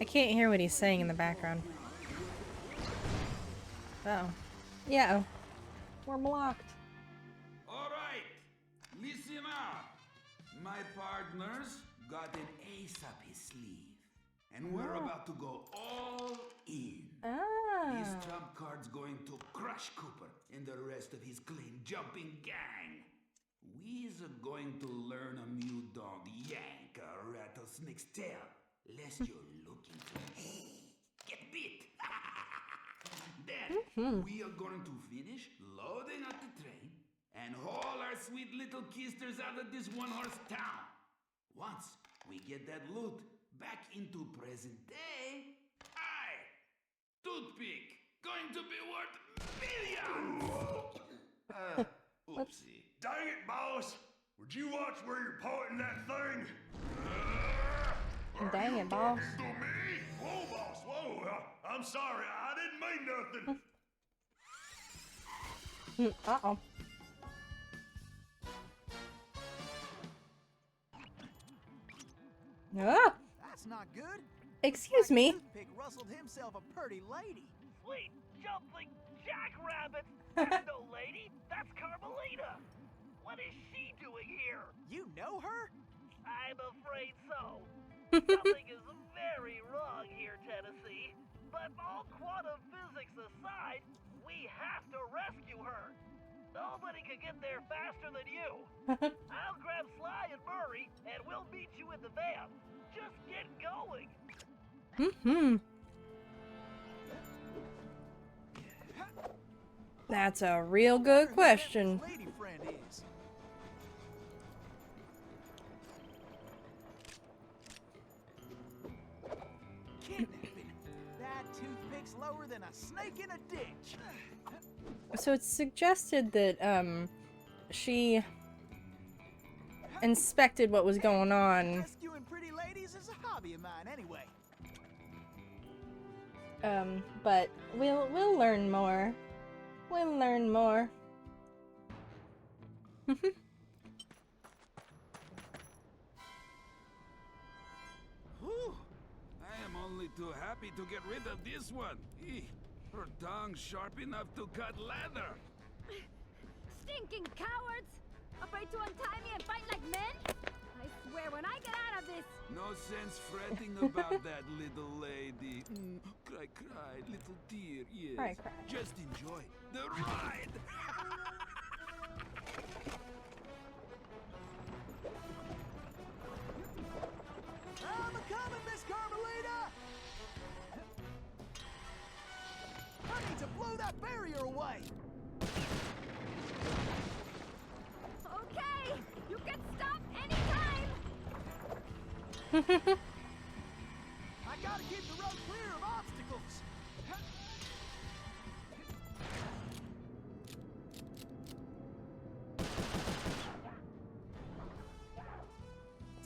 I can't hear what he's saying in the background. Uh-oh. Yeah, oh. We're blocked. All right, listen up. My partner's got an ace up his sleeve, and we're about to go all in. This Ah. trump card's going to crush Cooper and the rest of his clean jumping gang. We's going to learn a new dog yank a rattlesnake's tail, lest you're looking to get bit. Then we are going to finish loading up the train and haul our sweet little kisters out of this one-horse town. Once we get that loot back into present day, toothpick, going to be worth millions! Oopsie. Dang it, boss! Would you watch where you're pointing that thing? Dang it, boss. To me? Whoa, boss, whoa! I'm sorry, I didn't mean nothing. Uh-oh. Ah! That's not good. Excuse me. Toothpick rustled himself a pretty lady. Sweet jumping jackrabbit! That's no lady, that's Carmelita! What is she doing here? You know her? I'm afraid so. Something is very wrong here, Tennessee. But all quantum physics aside, we have to rescue her. Nobody can get there faster than you. I'll grab Sly and Murray, and we'll meet you in the van. Just get going. That's a real good question. Lady friend is. Kidnapping. That toothpick's lower than a snake in a ditch. So it's suggested that, she inspected what was going on. Rescuing pretty ladies is a hobby of mine anyway. But we'll learn more. We'll learn more. Whew. I am only too happy to get rid of this one. Her tongue's sharp enough to cut leather. Stinking cowards! Afraid to untie me and fight like men? I swear, when I get out of this. No sense fretting about that little lady. Cry, cry, little dear, yes. Cry, cry. Just enjoy the ride. I'm a-coming, Miss Carmelita! I need to blow that barrier away! Okay, you can stop anytime. I gotta keep the road clear of obstacles!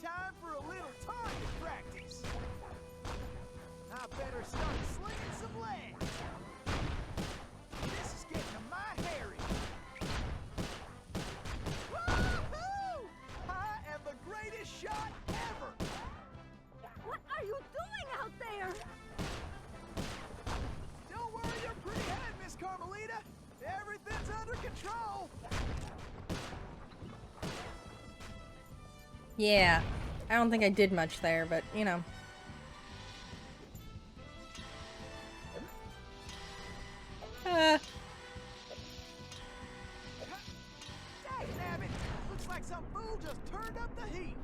Time for a little target practice! I better start slinging some legs! This is getting to my hairy! Woohoo! I am the greatest shot ever! What are you doing out there? Don't worry your pretty head, Miss Carmelita! Everything's under control! Yeah. I don't think I did much there, but, you know. Dang nabbit! Looks like some fool just turned up the heat!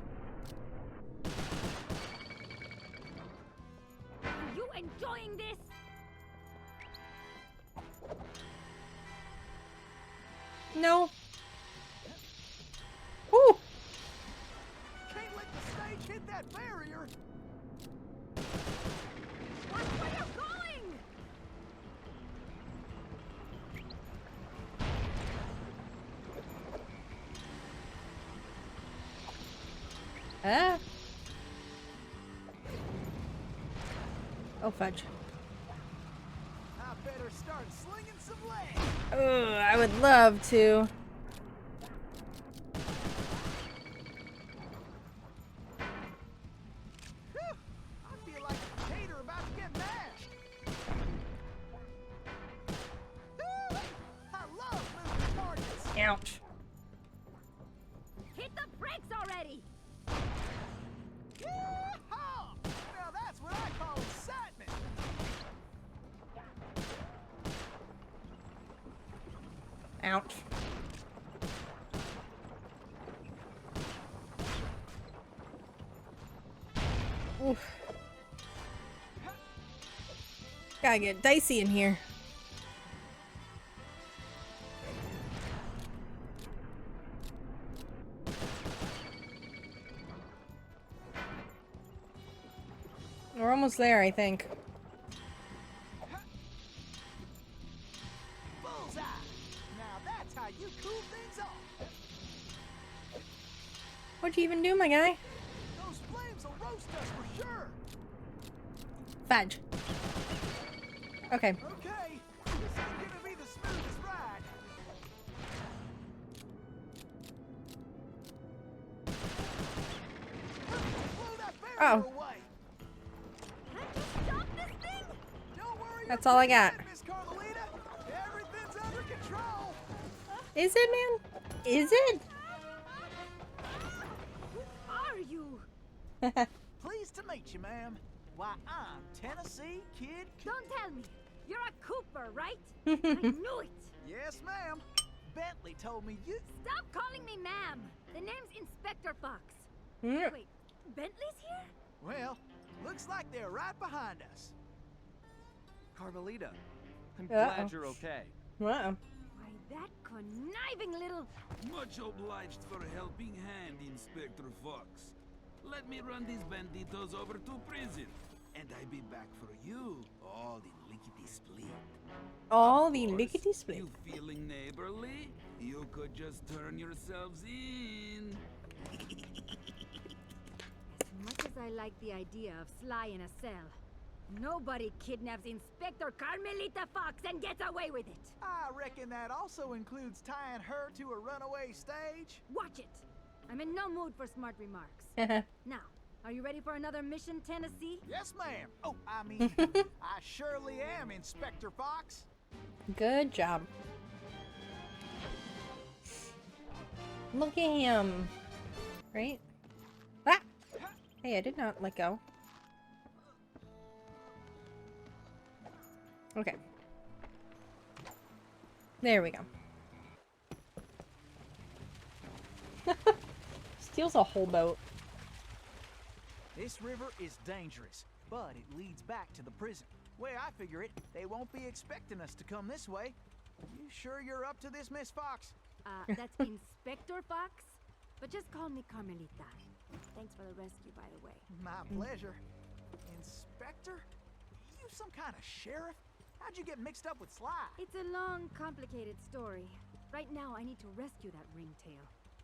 Are you enjoying this? No. Woo! Can't let the stage hit that barrier! Watch where you're going! Ah. Oh, fudge. I better start slinging some legs! Ugh, I would love to. Whew! I feel like a potato about to get mashed! Woo! I love moving targets! Ouch. Hit the brakes already! Yeehaw! Now that's what I call excitement! Ouch. Oof. Gotta get dicey in here. We're almost there, I think. Bullseye! Now that's how you cool things off! What'd you even do, my guy? Those flames will roast us for sure! Fudge. Okay. Okay, this ain't gonna be the smoothest ride. Blow that barrier Oh. away! Can't you stop this thing? Don't worry, That's you're all I pretty got. good, Miss Carmelita. Everything's under control. Is it, man? Is it? Who are you? Pleased to meet you, ma'am. Why, I'm Tennessee Kid. Don't tell me. You're a Cooper, right? I knew it. Yes, ma'am. Bentley told me you. Stop calling me ma'am. The name's Inspector Fox. Mm. Wait, Bentley's here? Well, looks like they're right behind us. Carmelita, I'm Uh-oh. glad you're okay. Uh-oh. Why, that conniving little... Much obliged for a helping hand, Inspector Fox. Let me run these banditos over to prison, and I be back for you, all in lickety-split. All the Of course, lickety split. You feeling neighborly? You could just turn yourselves in. As much as I like the idea of Sly in a cell, nobody kidnaps Inspector Carmelita Fox and gets away with it. I reckon that also includes tying her to a runaway stage. Watch it. I'm in no mood for smart remarks. Now, are you ready for another mission, Tennessee? Yes, ma'am. Oh, I mean, I surely am, Inspector Fox. Good job. Look at him. Right? Ah! Hey, I did not let go. Okay. There we go. Steals a whole boat. This river is dangerous, but it leads back to the prison. Way I figure it, they won't be expecting us to come this way. You sure you're up to this, Miss Fox? That's Inspector Fox? But just call me Carmelita. Thanks for the rescue, by the way. My pleasure. Inspector? You some kind of sheriff? How'd you get mixed up with Sly? It's a long, complicated story. Right now, I need to rescue that ringtail,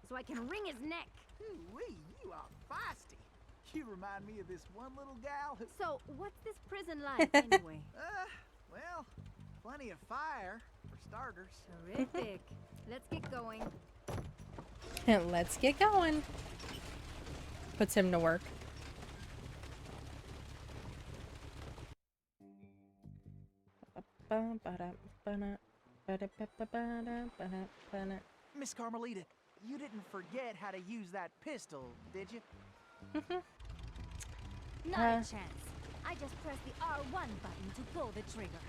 so I can wring his neck. Ooh-wee, you are feisty. You remind me of this one little gal who... So, what's this prison like, anyway? Well, plenty of fire, for starters. Terrific. Let's get going. Let's get going. Puts him to work. Miss Carmelita, you didn't forget how to use that pistol, did you? Not a chance. I just press the R1 button to pull the trigger.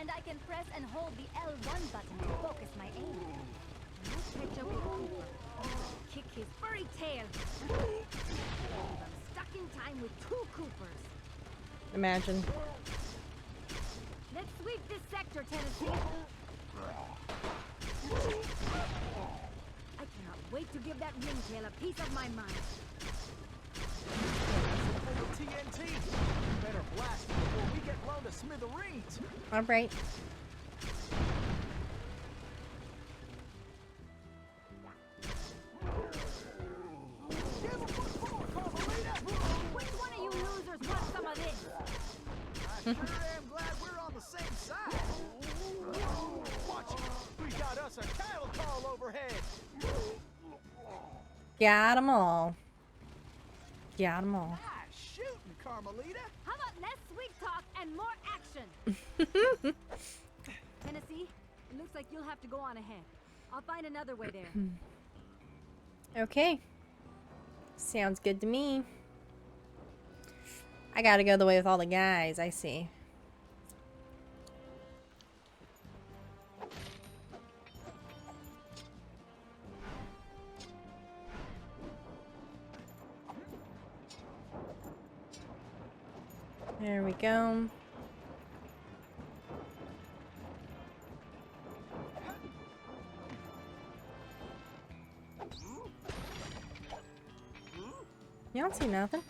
And I can press and hold the L1 button to focus my aim. Let's catch up with Cooper. Kick his furry tail. I'm stuck in time with 2 Coopers. Imagine. Let's sweep this sector, Tennessee. I cannot wait to give that ringtail a piece of my mind. Full of TNT. Better blast it before we get blown to smithereens. All right. Which one of you losers wants some of this? I sure am glad we're on the same side. Watch it. We got us a cattle call overhead. Got 'em all. Got 'em all. Nice shooting, Carmelita. How about less sweet talk and more action? Tennessee, it looks like you'll have to go on ahead. I'll find another way there. Okay. Sounds good to me. I gotta go the way with all the guys, I see. There we go. You don't see nothing.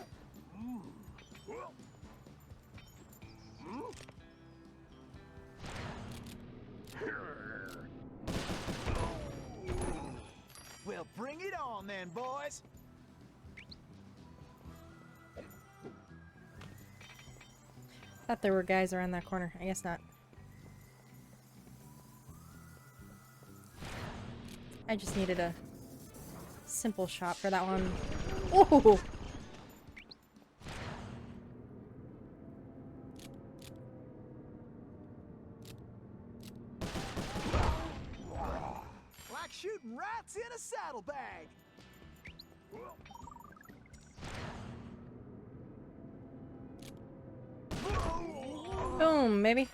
Well, bring it on then, boys. Thought there were guys around that corner. I guess not. I just needed a simple shot for that one. Oh! Like shooting rats in a saddlebag. Boom, baby.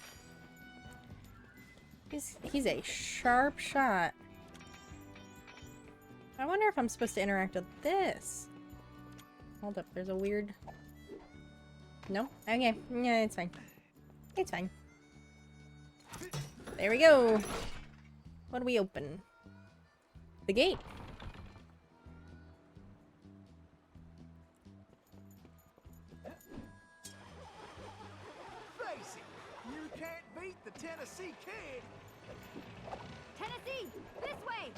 He's a sharp shot. I wonder if I'm supposed to interact with this. Hold up, there's a weird... No? Okay, yeah, it's fine. It's fine. There we go. What do we open? The gate. Face it, you can't beat the Tennessee Kid. Tennessee, this way!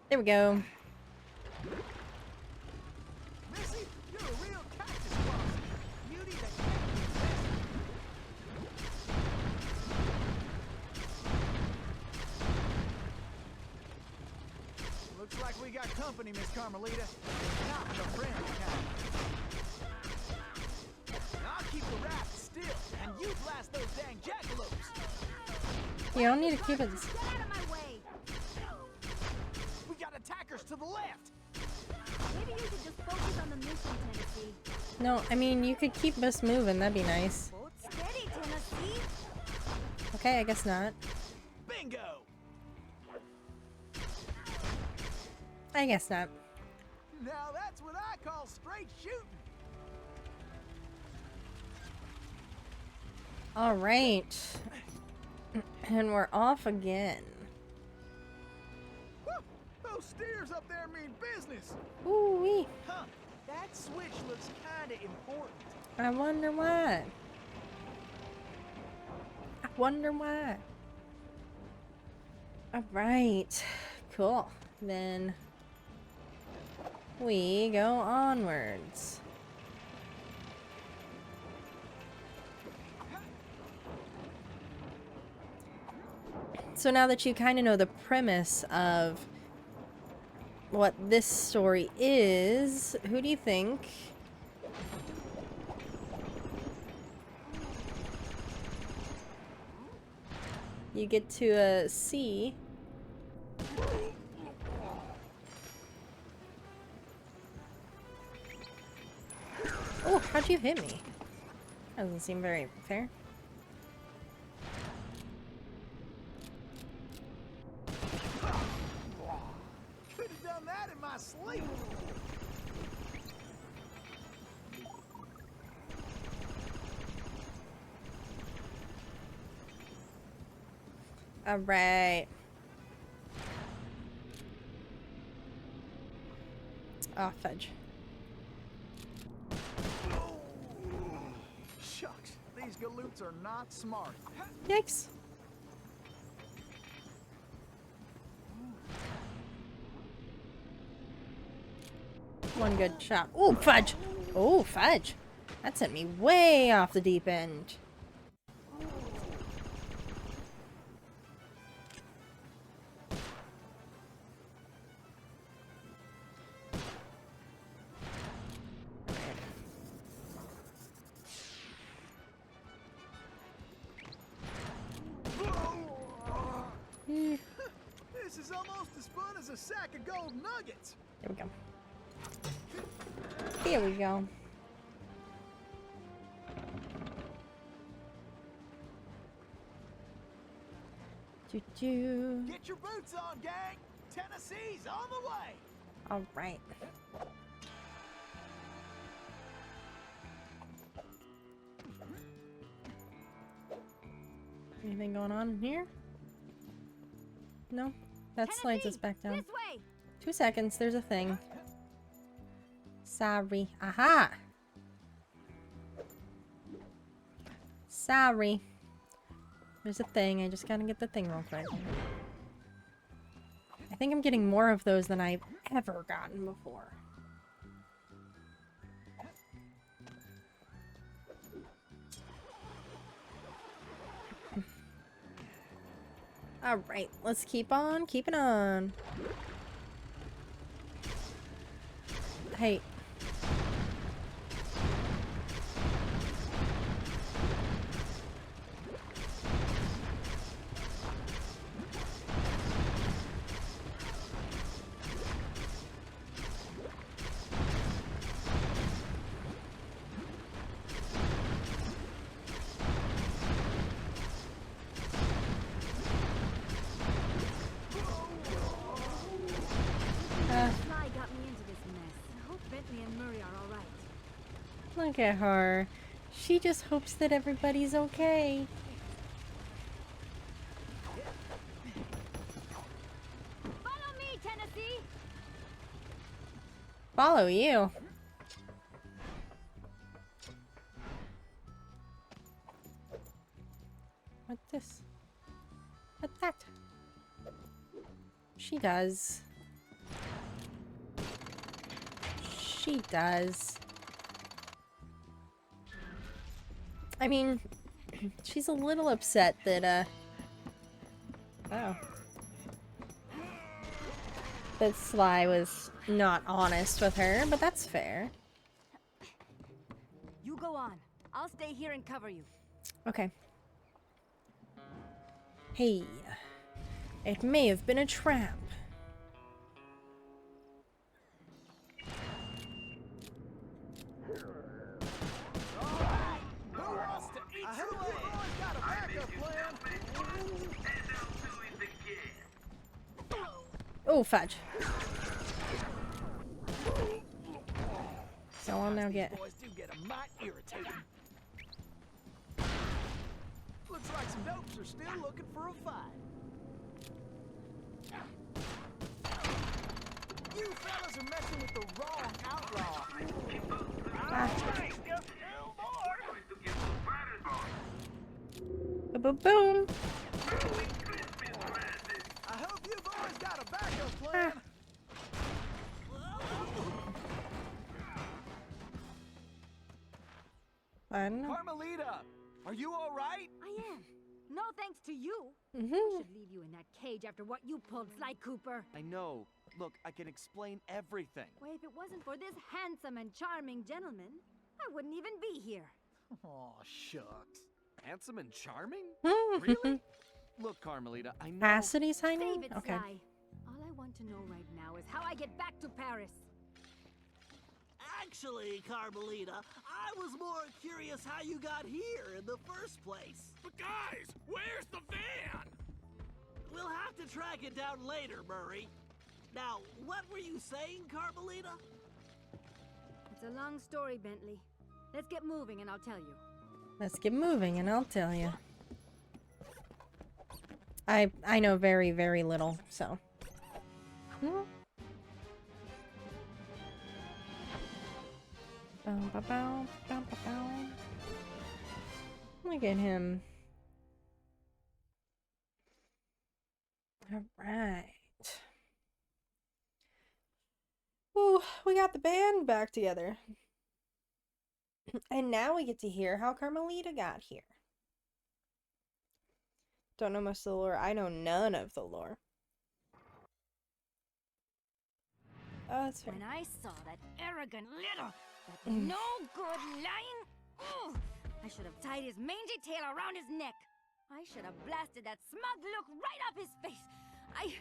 There we go. Missy, you're a real cactus blossom. Beauty that can't be missed. Looks like we got company, Miss Carmelita. Not the friendly kind. I'll keep the raft still, and you blast those dang jackalopes. You don't need to keep it... Get out of my way! We gotta Attackers to the left! Maybe you should just focus on the mission, Tennessee. No, I mean, you could keep us moving. That'd be nice. Hold steady, Tennessee. Okay, I guess not. Bingo! I guess not. Now that's what I call straight shooting. All right. And we're off again. Woo! Those steers up there mean business. Ooh-wee. Huh? That switch looks kinda important. I wonder why. I wonder why. All right. Cool. Then we go onwards. So now that you kind of know the premise of what this story is, who do you think you get to see? Oh, how'd you hit me? That doesn't seem very fair. Could have done that in my sleep. All right. Oh, fudge. Shucks, these galoots are not smart. Yikes. One good shot. Oh, fudge. Oh, fudge. That sent me way off the deep end. This is almost as fun as a sack of gold nuggets. There we go. Here we go. Choo-choo. Get your boots on, gang. Tennessee's on the way. All right. Anything going on in here? No? That slides us back down. This way. 2 seconds, there's a thing. Sorry. Aha! Sorry. There's a thing, I just gotta get the thing real quick. I think I'm getting more of those than I've ever gotten before. Alright, let's keep on keeping on. Hey. Fly got me into this mess. I hope Bentley and Murray are all right. Look at her. She just hopes that everybody's okay. Follow me, Tennessee. Follow you. What's this? What's that? She does. She does. I mean, she's a little upset that, oh. That Sly was not honest with her, but that's fair. You go on. I'll stay here and cover you. Okay. Hey. It may have been a trap. Oh, fudge. So I'll now get... Boys do get a mite irritating. Looks like some dopes are still looking for a fight. You fellas are messing with the wrong outlaw. Alright, just 2 more. Boom, boom. I hope you boys got a backup plan. Fun. Carmelita, are you all right? I am. No thanks to you. I Mm-hmm. should leave you in that cage after what you pulled, Sly Cooper. I know. Look, I can explain everything. Why, if it wasn't for this handsome and charming gentleman, I wouldn't even be here. Oh, shucks. Handsome and charming? Really? Really? Look, Carmelita, I know. Capacity signing? Save it, Okay. Sly. All I want to know right now is how I get back to Paris. Actually, Carmelita, I was more curious how you got here in the first place. But guys, where's the van? We'll have to track it down later, Murray. Now, what were you saying, Carmelita? It's a long story, Bentley. Let's get moving and I'll tell you. Let's get moving and I'll tell you. I know very, very little, so. Hmm. Bow, bow, bow, bow, bow, bow. Look at him. Alright. Ooh, we got the band back together. And now we get to hear how Carmelita got here. Don't know most of the lore. I know none of the lore. Oh, that's fair. When I saw that arrogant little, that no good lying, I should have tied his mangy tail around his neck. I should have blasted that smug look right off his face. I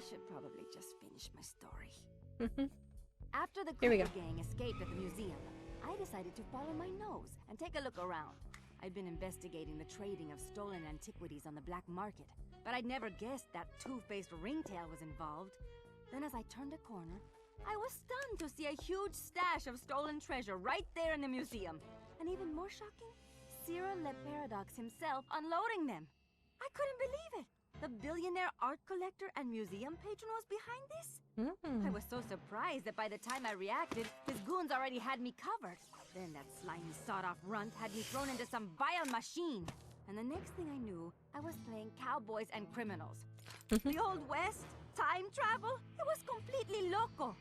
should probably just finish my story. After the Here we Cooper go. gang escaped at the museum, I decided to follow my nose and take a look around. I'd been investigating the trading of stolen antiquities on the black market, but I'd never guessed that two-faced ringtail was involved. Then as I turned a corner, I was stunned to see a huge stash of stolen treasure right there in the museum. And even more shocking, Cyril Le Paradox himself unloading them. I couldn't believe it. The billionaire art collector and museum patron was behind this? I was so surprised that by the time I reacted, his goons already had me covered. Then that slimy sawed-off runt had me thrown into some vile machine. And the next thing I knew, I was playing cowboys and criminals. The Old West? Time travel? It was completely loco.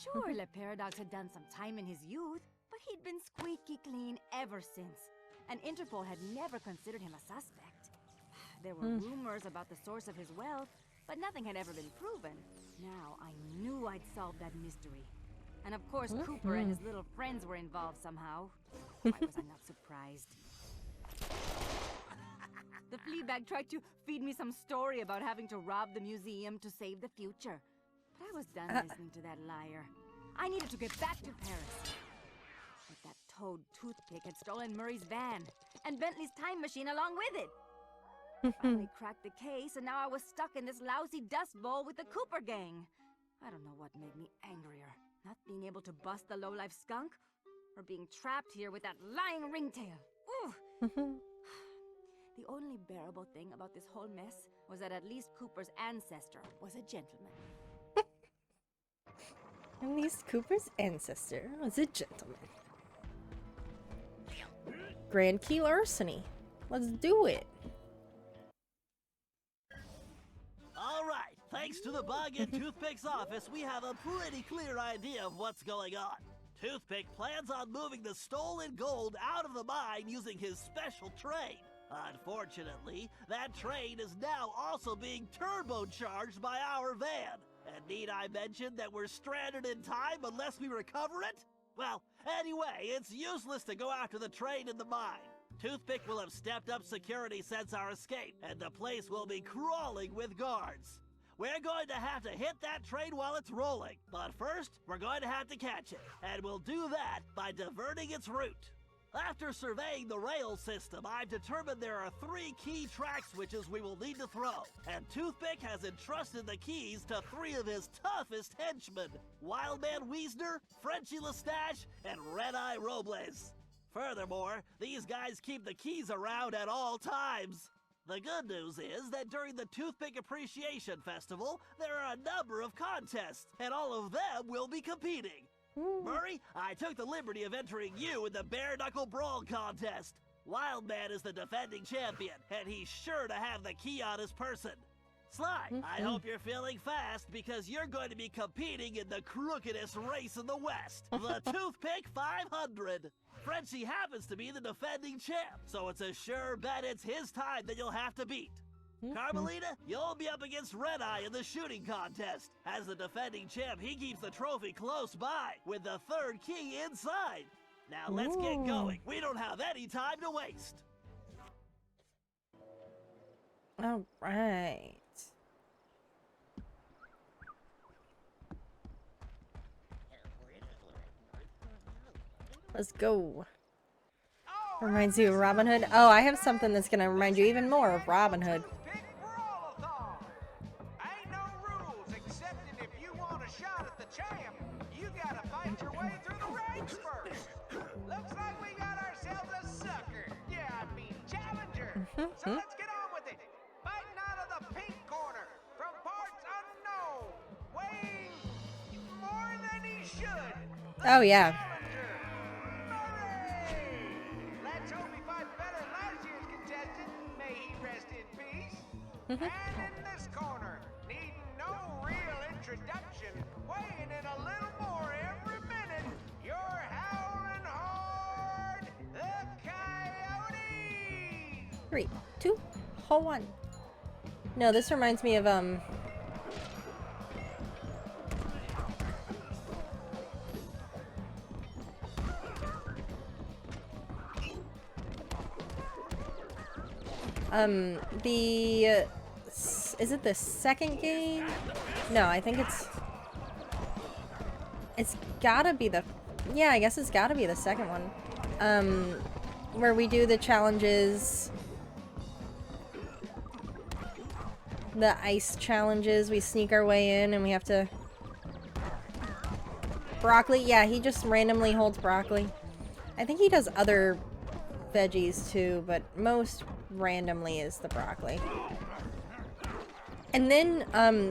Sure, Le Paradox had done some time in his youth, but he'd been squeaky clean ever since. And Interpol had never considered him a suspect. There were rumors about the source of his wealth, but nothing had ever been proven. Now I knew I'd solve that mystery. And of course, Cooper and his little friends were involved somehow. Why was I not surprised? The Fleabag tried to feed me some story about having to rob the museum to save the future. But I was done listening to that liar. I needed to get back to Paris. But that toad toothpick had stolen Murray's van, and Bentley's time machine along with it. Finally cracked the case, and now I was stuck in this lousy dust bowl with the Cooper gang. I don't know what made me angrier. Not being able to bust the lowlife skunk, or being trapped here with that lying ringtail. Ooh! The only bearable thing about this whole mess was that at least Cooper's ancestor was a gentleman. At least Cooper's ancestor was a gentleman. Grand Key larceny. Let's do it. All right, thanks to the Bug and Toothpick's office, we have a pretty clear idea of what's going on. Toothpick plans on moving the stolen gold out of the mine using his special train. Unfortunately, that train is now also being turbocharged by our van. And need I mention that we're stranded in time unless we recover it? Well, anyway, it's useless to go after the train in the mine. Toothpick will have stepped up security since our escape, and the place will be crawling with guards. We're going to have to hit that train while it's rolling, but first, we're going to have to catch it, and we'll do that by diverting its route. After surveying the rail system, I've determined there are 3 key track switches we will need to throw, and Toothpick has entrusted the keys to 3 of his toughest henchmen, Wildman Wiesner, Frenchie Lestage, and Red-Eye Robles. Furthermore, these guys keep the keys around at all times. The good news is that during the Toothpick Appreciation Festival, there are a number of contests, and all of them will be competing. Murray, I took the liberty of entering you in the Bare Knuckle Brawl contest. Wildman is the defending champion, and he's sure to have the key on his person. Sly, I hope you're feeling fast because you're going to be competing in the crookedest race in the West, the Toothpick 500. Frenchie happens to be the defending champ, so it's a sure bet it's his time that you'll have to beat. Carmelita, you'll be up against Red-Eye in the shooting contest. As the defending champ, he keeps the trophy close by, with the 3rd key inside. Now let's get going. We don't have any time to waste. All right. Let's go. Reminds you of Robin Hood? Oh, I have something that's gonna remind you even more of Robin Hood. Ain't no rules, except that if you want a shot at the champ, you gotta fight your way through the ranks first. Looks like we got ourselves a sucker. Yeah, I mean challenger. So let's get on with it. Fighting out of the pink corner, from parts unknown, weighing more than he should. Oh, yeah. And in this corner, needing no real introduction, weighing in a little more every minute, you're howling hard, the Coyotes! 3, 2, 1. No, this reminds me of, is it the second game? No, I think it's gotta be the, yeah, I guess it's gotta be the second one. Where we do the challenges, the ice challenges, we sneak our way in and we have to, broccoli, yeah, he just randomly holds broccoli. I think he does other veggies too, but most randomly is the broccoli. And then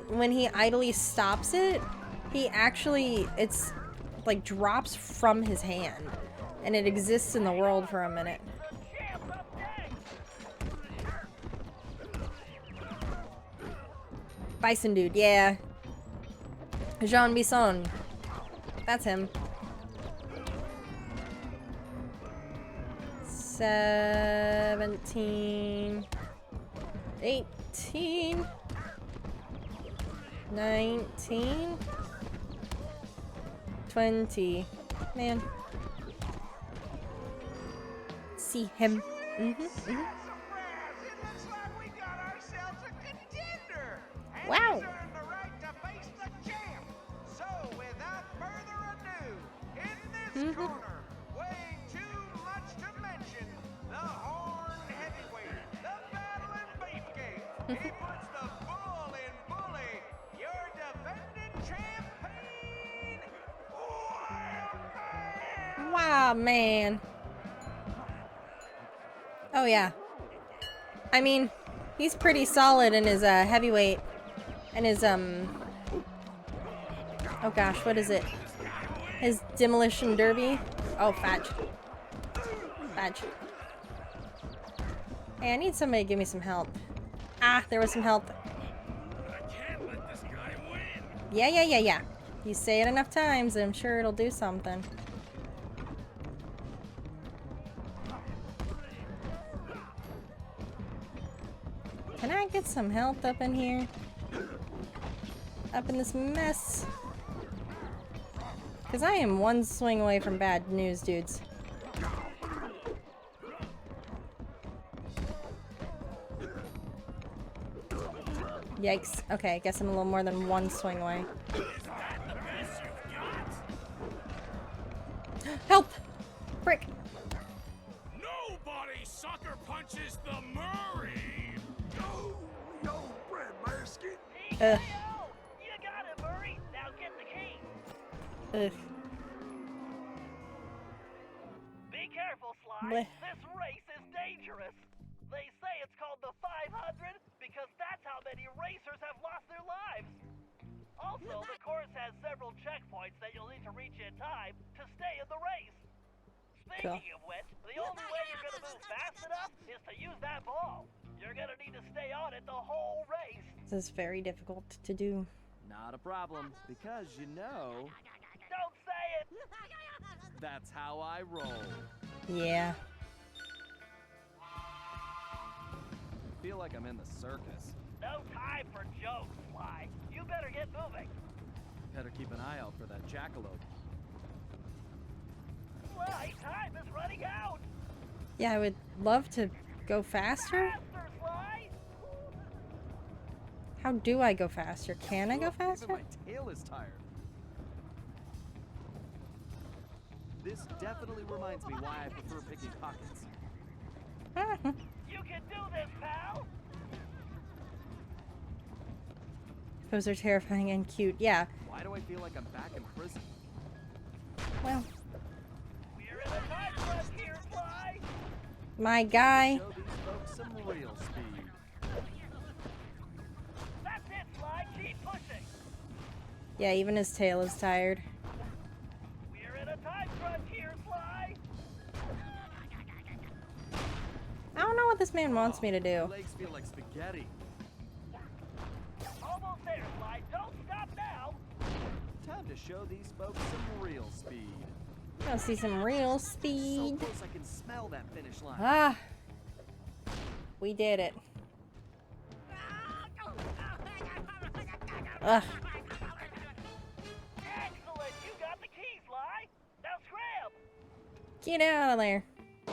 when he idly stops it, he actually, it's like drops from his hand and it exists in the world for a minute. Bison dude, yeah. Jean Bisson. That's him. 17, 18, 19, 20. Man. See him. Wow. So without further ado, in this corner, weighing too much to mention, the Horn Heavyweight, the Battling Beefcake. He puts the bull in bully, your defending champion, Wow, man. Oh, yeah. I mean, he's pretty solid in his heavyweight and his oh gosh, what is it? His demolition derby. Oh, fudge. Fudge. Hey, I need somebody to give me some help. Ah, there was some help. Yeah. You say it enough times, and I'm sure it'll do something. Can I get some help up in here? Up in this mess? Because I am one swing away from bad news, dudes. Yikes. Okay, I guess I'm a little more than one swing away. Help! Frick! purchase the Murray. Yo, bread basket. TKO! You got it, Murray. Now get the key. Ugh. Be careful, Sly. Bleh. This race is dangerous. They say it's called the 500 because that's how many racers have lost their lives. Also, the course has several checkpoints that you'll need to reach in time to stay in the race. Speaking of which, the only way you're going to move fast enough is to use that ball. You're going to need to stay on it the whole race. This is very difficult to do. Not a problem, because you know, Don't say it. that's how I roll. Yeah. I feel like I'm in the circus. No time for jokes, Sly. You better get moving. Better keep an eye out for that jackalope. Sly, time is running out. Yeah, I would love to go faster. Faster, Sly. How do I go faster? Can I go Even faster? my tail is tired. This definitely reminds me why I prefer picking pockets. You can do this, pal. Those are terrifying and cute. Yeah. Why do I feel like I'm back in prison? Well, We're in a time crunch here, Sly. my guy. Show these folks some real speed. That's it, Sly. Keep pushing. Yeah, even his tail is tired. We're in a time crunch here, Sly. I don't know what this man wants me to My do. legs feel like spaghetti. Almost there, Sly. Don't stop now. Time to show these folks some real speed. I want to see some real So speed. close I can smell that finish line. Ah. We did it. Ugh. Excellent. You got the key, Sly. Now scram. Get out of there. Oh,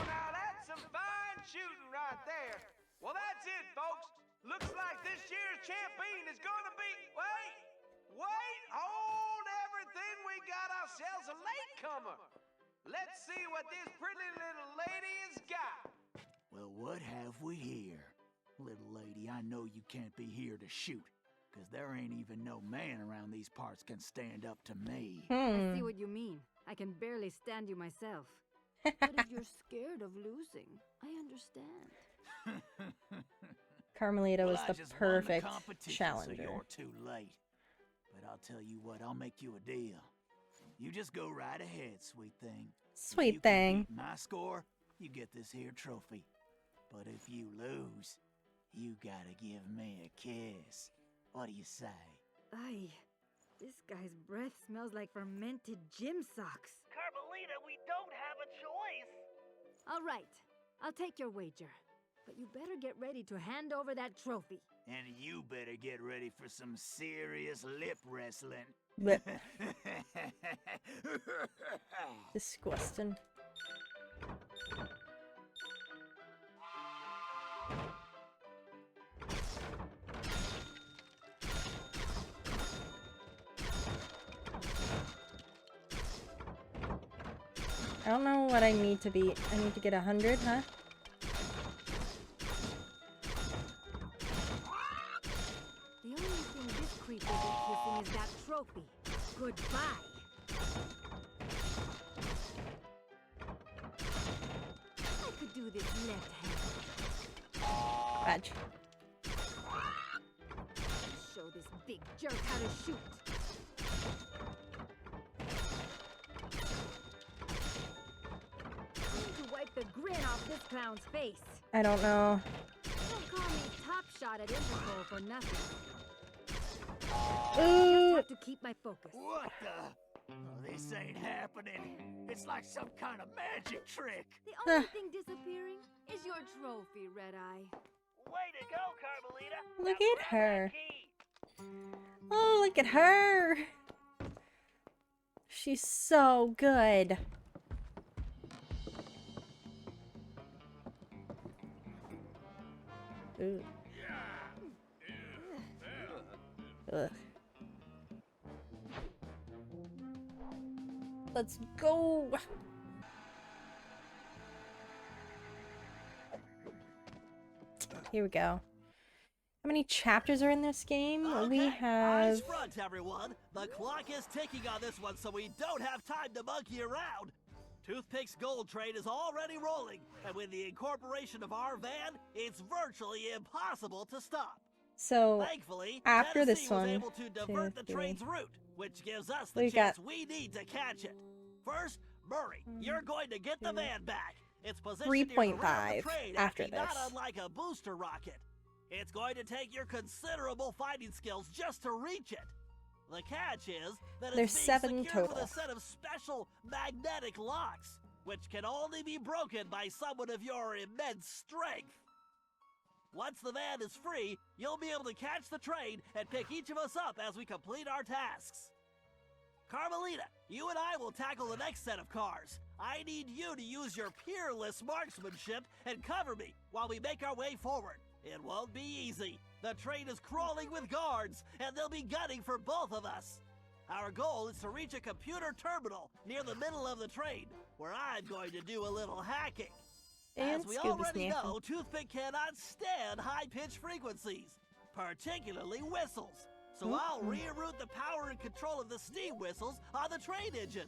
now that's some fine shooting right there. Well, that's it, folks. Looks like this year's champion is gonna be... Wait, hold everything. We got ourselves a latecomer. Let's see what this pretty little lady has got. Well, what have we here? Little lady, I know you can't be here to shoot, 'cause there ain't even no man around these parts can stand up to me. I see what you mean. I can barely stand you myself. But if you're scared of losing, I understand. Carmelita was Well, I the just won perfect competition, So challenger. you're too late. But I'll tell you what, I'll make you a deal. You just go right ahead, sweet thing. If Sweet you can thing. beat my score, you get this here trophy. But if you lose, you gotta give me a kiss. What do you say? Ay, this guy's breath smells like fermented gym socks. Carmelita, we don't have a choice. All right, I'll take your wager. But you better get ready to hand over that trophy. And you better get ready for some serious lip wrestling. Blech. Disgusting. I don't know what I need to be. I need to get 100, huh? The only thing this creep will be kissing is that trophy. Goodbye. I could do this left-handed. Badge. Show this big jerk how to shoot. Time to wipe the grin off this clown's face. I don't know. Don't call me Top Shot at Interpol for nothing. Ooh. I have to keep my focus. What the? Oh, this ain't happening. It's like some kind of magic trick. The only thing disappearing is your trophy, Red Eye. Way to go, Carmelita. Look Now at grab her. that key. Oh, look at her. She's so good. Ooh. Ugh. Let's go. here we go. How many chapters are in this game? Okay, We have... eyes front, everyone. The clock is ticking on this one, so we don't have time to monkey around. Toothpick's gold train is already rolling, and with the incorporation of our van, it's virtually impossible to stop. So, Thankfully, after Tennessee this one, was able to divert the 2, 3. train's route, which gives us the We chance got- we need to catch it. First, Murray, you're going to get the 2, van back. It's positioned near the rear of the 3.5 train, after acting not this. unlike a booster rocket. It's going to take your considerable fighting skills just to reach it. The catch is that There's it's being 7 secured total. with a set of special magnetic locks, which can only be broken by someone of your immense strength. Once the van is free, you'll be able to catch the train and pick each of us up as we complete our tasks. Carmelita, you and I will tackle the next set of cars. I need you to use your peerless marksmanship and cover me while we make our way forward. It won't be easy. The train is crawling with guards, and they'll be gunning for both of us. Our goal is to reach a computer terminal near the middle of the train, where I'm going to do a little hacking. And As we Scooby already Snappy. know, Toothpick cannot stand high-pitched frequencies, particularly whistles. So I'll reroute the power and control of the steam whistles on the train engine.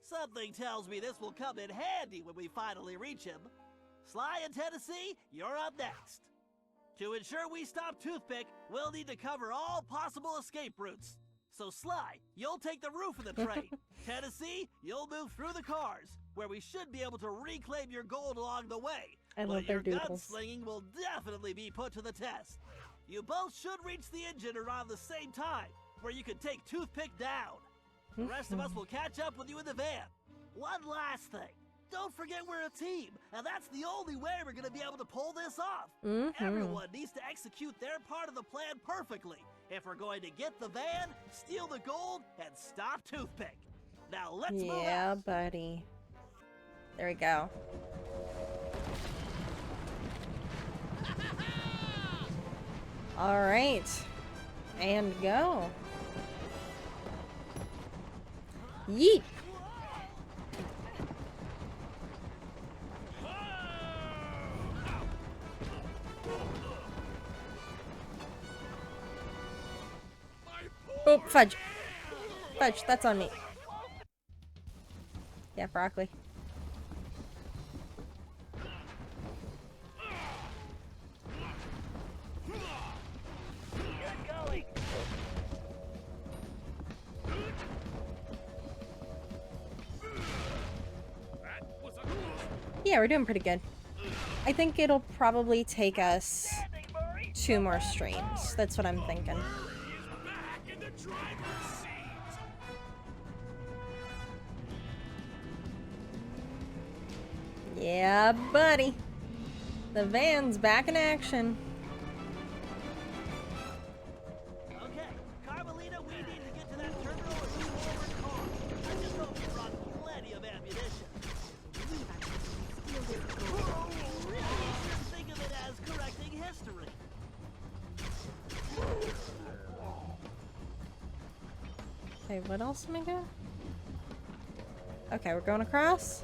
Something tells me this will come in handy when we finally reach him. Sly and Tennessee, you're up next. To ensure we stop Toothpick, we'll need to cover all possible escape routes. So Sly, you'll take the roof of the train. Tennessee, you'll move through the cars, where we should be able to reclaim your gold along the way. I but love their your doodles. gunslinging will definitely be put to the test. You both should reach the engine around the same time, where you can take Toothpick down. The rest of us will catch up with you in the van. One last thing. Don't forget we're a team, and that's the only way we're going to be able to pull this off. Everyone needs to execute their part of the plan perfectly if we're going to get the van, steal the gold, and stop Toothpick. Now let's move Yeah, out. buddy. There we go. All right. And go. Yeet. Oh, fudge. Fudge, that's on me. Yeah, broccoli. Good going. Yeah, we're doing pretty good. I think it'll probably take us 2 more streams. That's what I'm thinking. Back in the driver's seat. Yeah, buddy. The van's back in action. Okay, Carmelita, we need to get to that terminal and move over the car. I just hope you brought plenty of ammunition. Really, you should think of it as correcting history. Okay, what else am I doing? Okay, we're going across.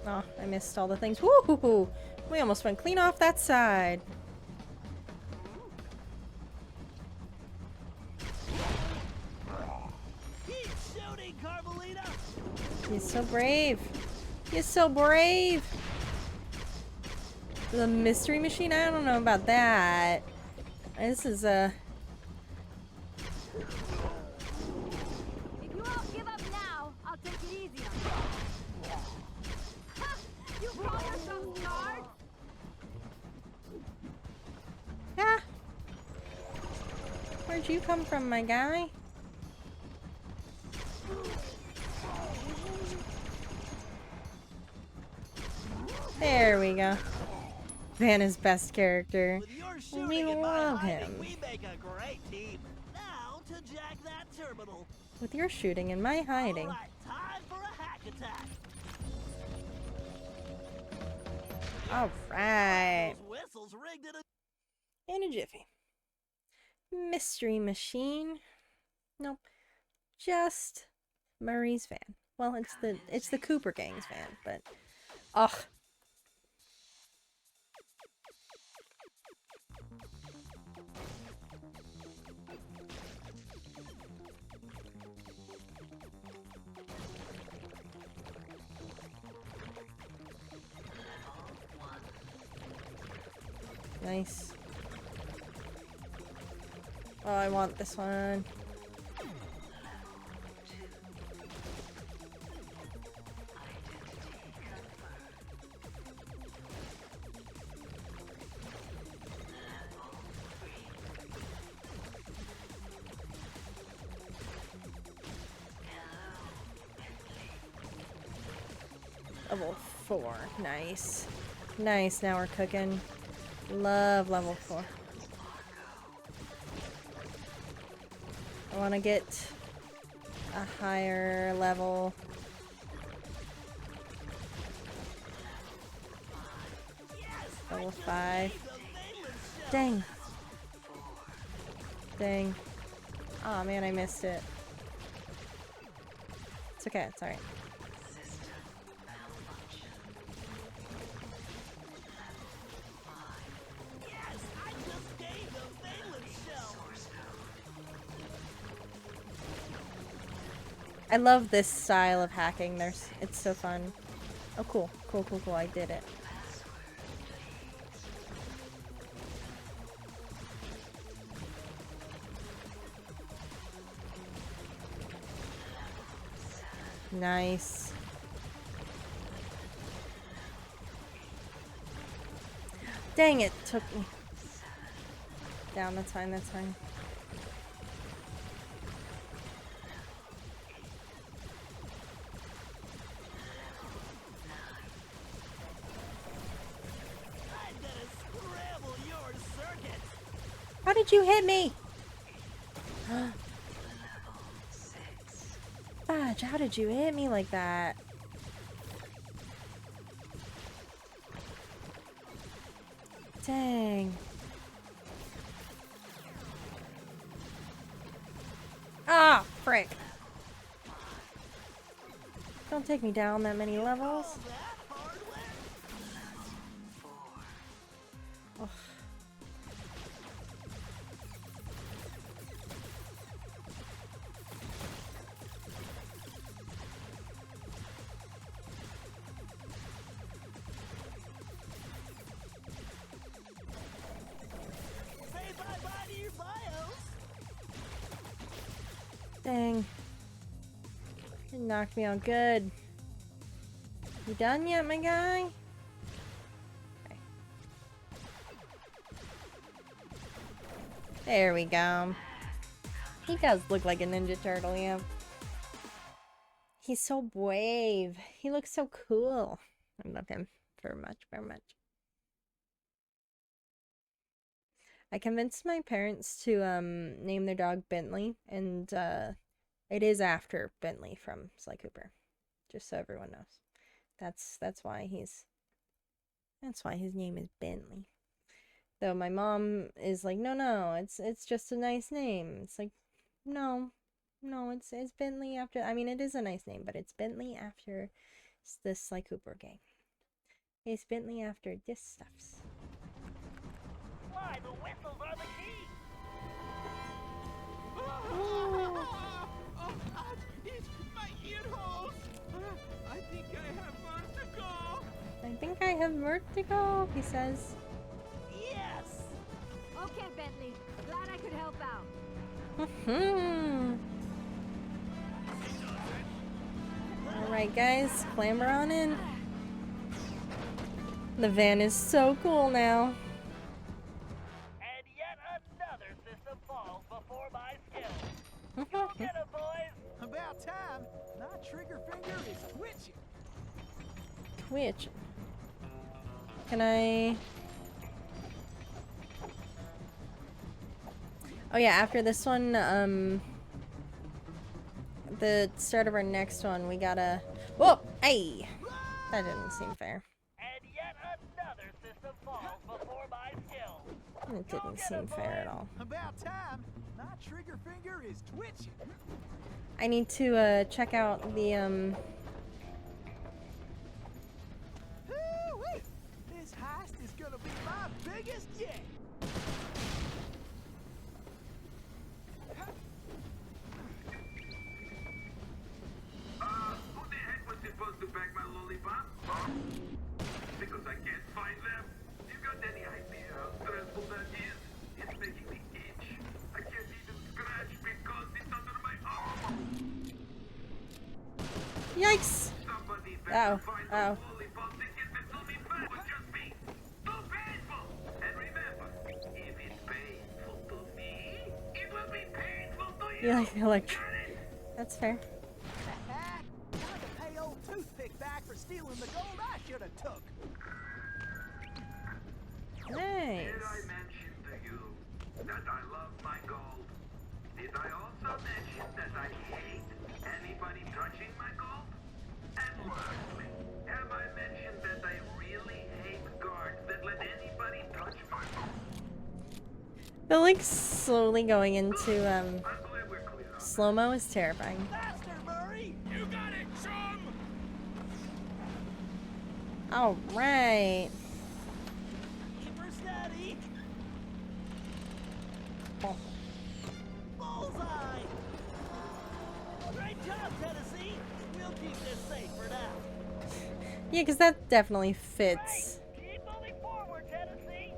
Oh, I missed all the things. Woo-hoo-hoo! We almost went clean off that side. Keep shooting, Carmelita! He's so brave. He's so brave. The mystery machine? I don't know about that. This is a... If you all give up now, I'll take it easy on you. Ha! You call yourselves guards? Ah! Where'd you come from, my guy? There we go. Vanna's best character. With your We shooting and my love hiding, him. we make a great team. Now to jack that terminal. With your shooting and my hiding. All right, time for a hack attack. Alright. Those whistles rigged in a... In a jiffy. Mystery machine. Nope. Just Murray's van. Well, it's the Cooper Gang's van, but ugh. Nice. Oh, I want this one. Level 4. Nice. Nice, now we're cooking. Love level 4. I want to get a higher level. Level 5. Dang. Dang. Aw, man, I missed it. It's okay, it's alright. I love this style of hacking. It's so fun. Oh, cool. Cool, cool, cool. I did it. Nice. Dang it, took me down. That's fine, that's fine. How did you hit me? Fudge, how did you hit me like that? Dang. Ah, frick. Don't take me down that many levels. Ugh. Dang. It knocked me out good. You done yet, my guy? Okay. There we go. He does look like a Ninja Turtle, yeah. He's so brave. He looks so cool. I love him very much, very much. I convinced my parents to name their dog Bentley, and it is after Bentley from Sly Cooper. Just so everyone knows. That's why his name is Bentley. Though my mom is like, no, it's just a nice name. It's like, no, it's Bentley after. I mean, it is a nice name, but it's Bentley after the Sly Cooper gang. It's Bentley after this stuffs. Why, the whistles are the key! Oh, ouch! It's my ear holes! I think I have more to go! I think I have work to go, he says. Yes! Okay, Bentley. Glad I could help out. Alright, guys, clamber on in. The van is so cool now. And yet another system falls before my skill. Go get 'em, boys! About time. My trigger finger is twitching. Twitch. Can I... Oh yeah, after this one, the start of our next one, we gotta... Whoa! Hey! That didn't seem fair. And yet another system falls before my skill. It didn't seem fair at all. About time. My trigger finger is twitching. I need to, check out the, Woo-wee! This heist is gonna be my biggest yet. Who the heck was supposed to bag my lollipop? Huh? Because I can't find them? You got any idea how stressful Oh, oh. Lollipop that gets it to me back would just be too painful. And remember, if it's painful to me, it will be painful to you. You like the electric. Got it? That's fair. Time to pay old Toothpick back for stealing the gold I should have took. Nice. Did I mention to you that I love my gold? Did I also mention that I hate anybody touching my gold? And lastly, have I mentioned that I really hate guards that let anybody touch my gold? But like slowly going into I'm glad we're clear on that. slow-mo is terrifying. Faster, Murray! You got it, chum! Alright. Keep her steady! Bullseye! Great job, Tennessee! We'll keep this safe for now. Yeah, because that definitely fits. Keep moving forward, Tennessee.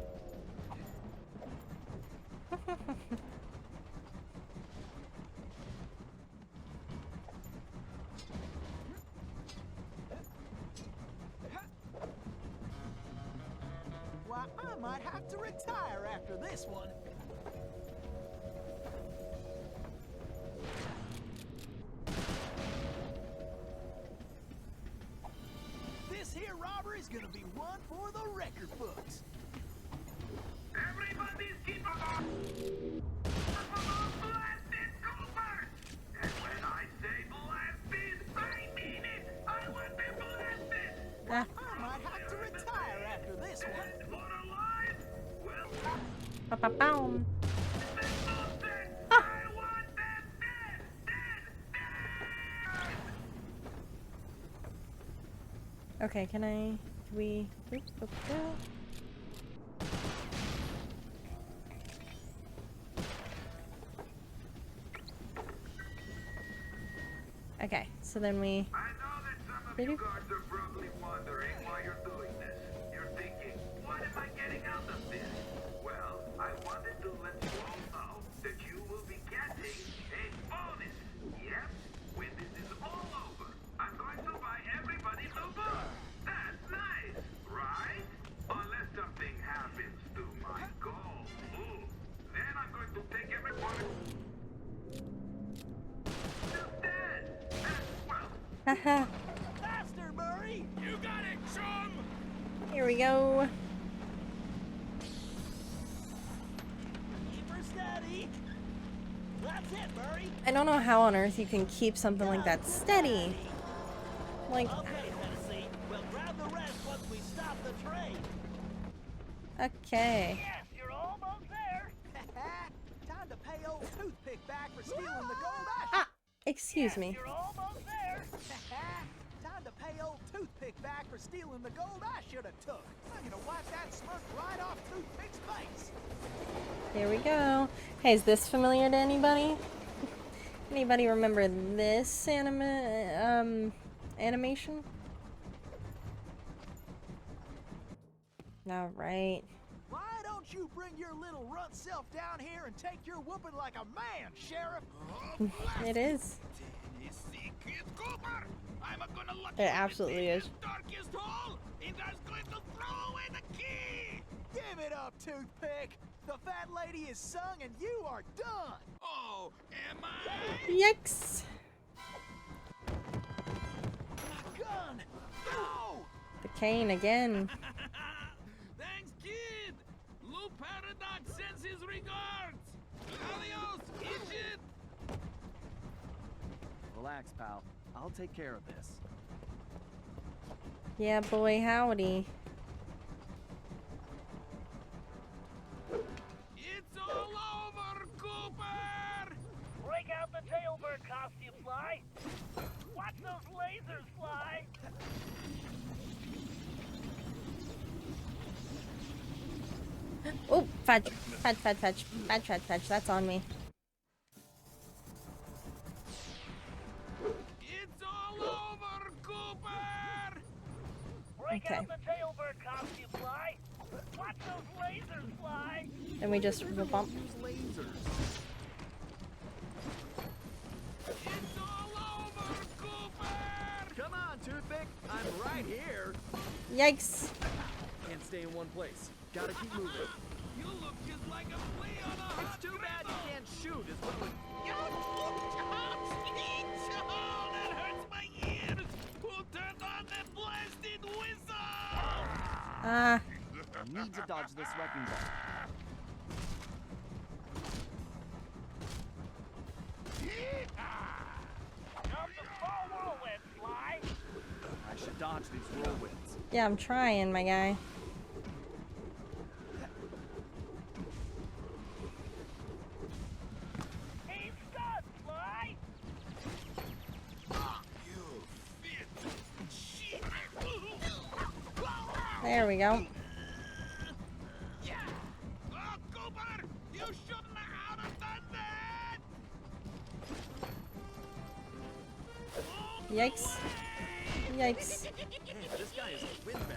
Why, I might have to retire after this one. This here robbery's gonna be one for the record books. Everybody's keep on blasted Cooper! And when I say blasted, I mean it! I want them blasted! Ah. I might have to retire after this one. And for alive? Well, Ba-ba-boom. then so dead! I want them dead! Dead! Dead! Okay, can we... Oop, oop, oop. Okay, so then we... I know that some of you guards are probably wondering why you're doing this. You're thinking, what am I getting out of this? Well, I wanted to let you all know that you will be getting a bonus. Yep, when this is all over, I'm going to buy everybody new books. That's nice, right? Unless something happens to my gold. Ooh, then I'm going to take everyone... Just dead. Well, Haha. Faster, Murray! You got it, chum! Here we go. Keep her steady! That's it, Murray! I don't know how on earth you can keep something like that steady. Like, Okay, Tennessee, we'll grab the rest once we stop the train. okay. Yes, you're almost there. Time to pay old Toothpick back for stealing the gold I Ah, excuse me. You're almost there. Time to pay old Toothpick back for stealing the gold I should have took. I'm gonna wipe that smirk right off Toothpick's face. Here we go. Hey, is this familiar to anybody? Anybody remember this animation? All right. Why don't you bring your little runt self down here and take your whooping like a man, Sheriff? It is. Tennessee Kid Cooper! I'm gonna look It absolutely is. darkest hole, and I'm going to throw away the key! Give it up, Toothpick. The fat lady is sung and you are done. Oh, am I? Yikes. My gun. No! The cane again. Thanks, kid! Lou Paradox sends his regards! Adios, idiot! Relax, pal. I'll take care of this. Yeah, boy, howdy. It's all over, Cooper! Break out the tailbird costume, Fly. Watch those lasers fly. Oh, fudge. Fudge, fudge, fudge. Fudge, fudge, fudge. That's on me. It's all over, Cooper! Break Okay. out the tailbird costume, Fly. Watch those lasers fly. Then we just bump. Use lasers. It's all over, Cooper! Come on, Toothpick. I'm Yikes. Can't stay in one place. Gotta keep moving. You look just like a flea on a hot It's too bad you can't shoot as well as... You oh, that hurts my ears! Who turned on that blasted whistle? Ah. I need to dodge this wrecking ball. Come to small whirlwind, Sly. I should dodge these whirlwinds. Yeah, I'm trying, my guy. He's stunned, Sly. You fit shit! There we go. Yeah! Oh, Cooper! You shouldn't have done that! Yikes. Yikes. Hey, this guy is a windbag.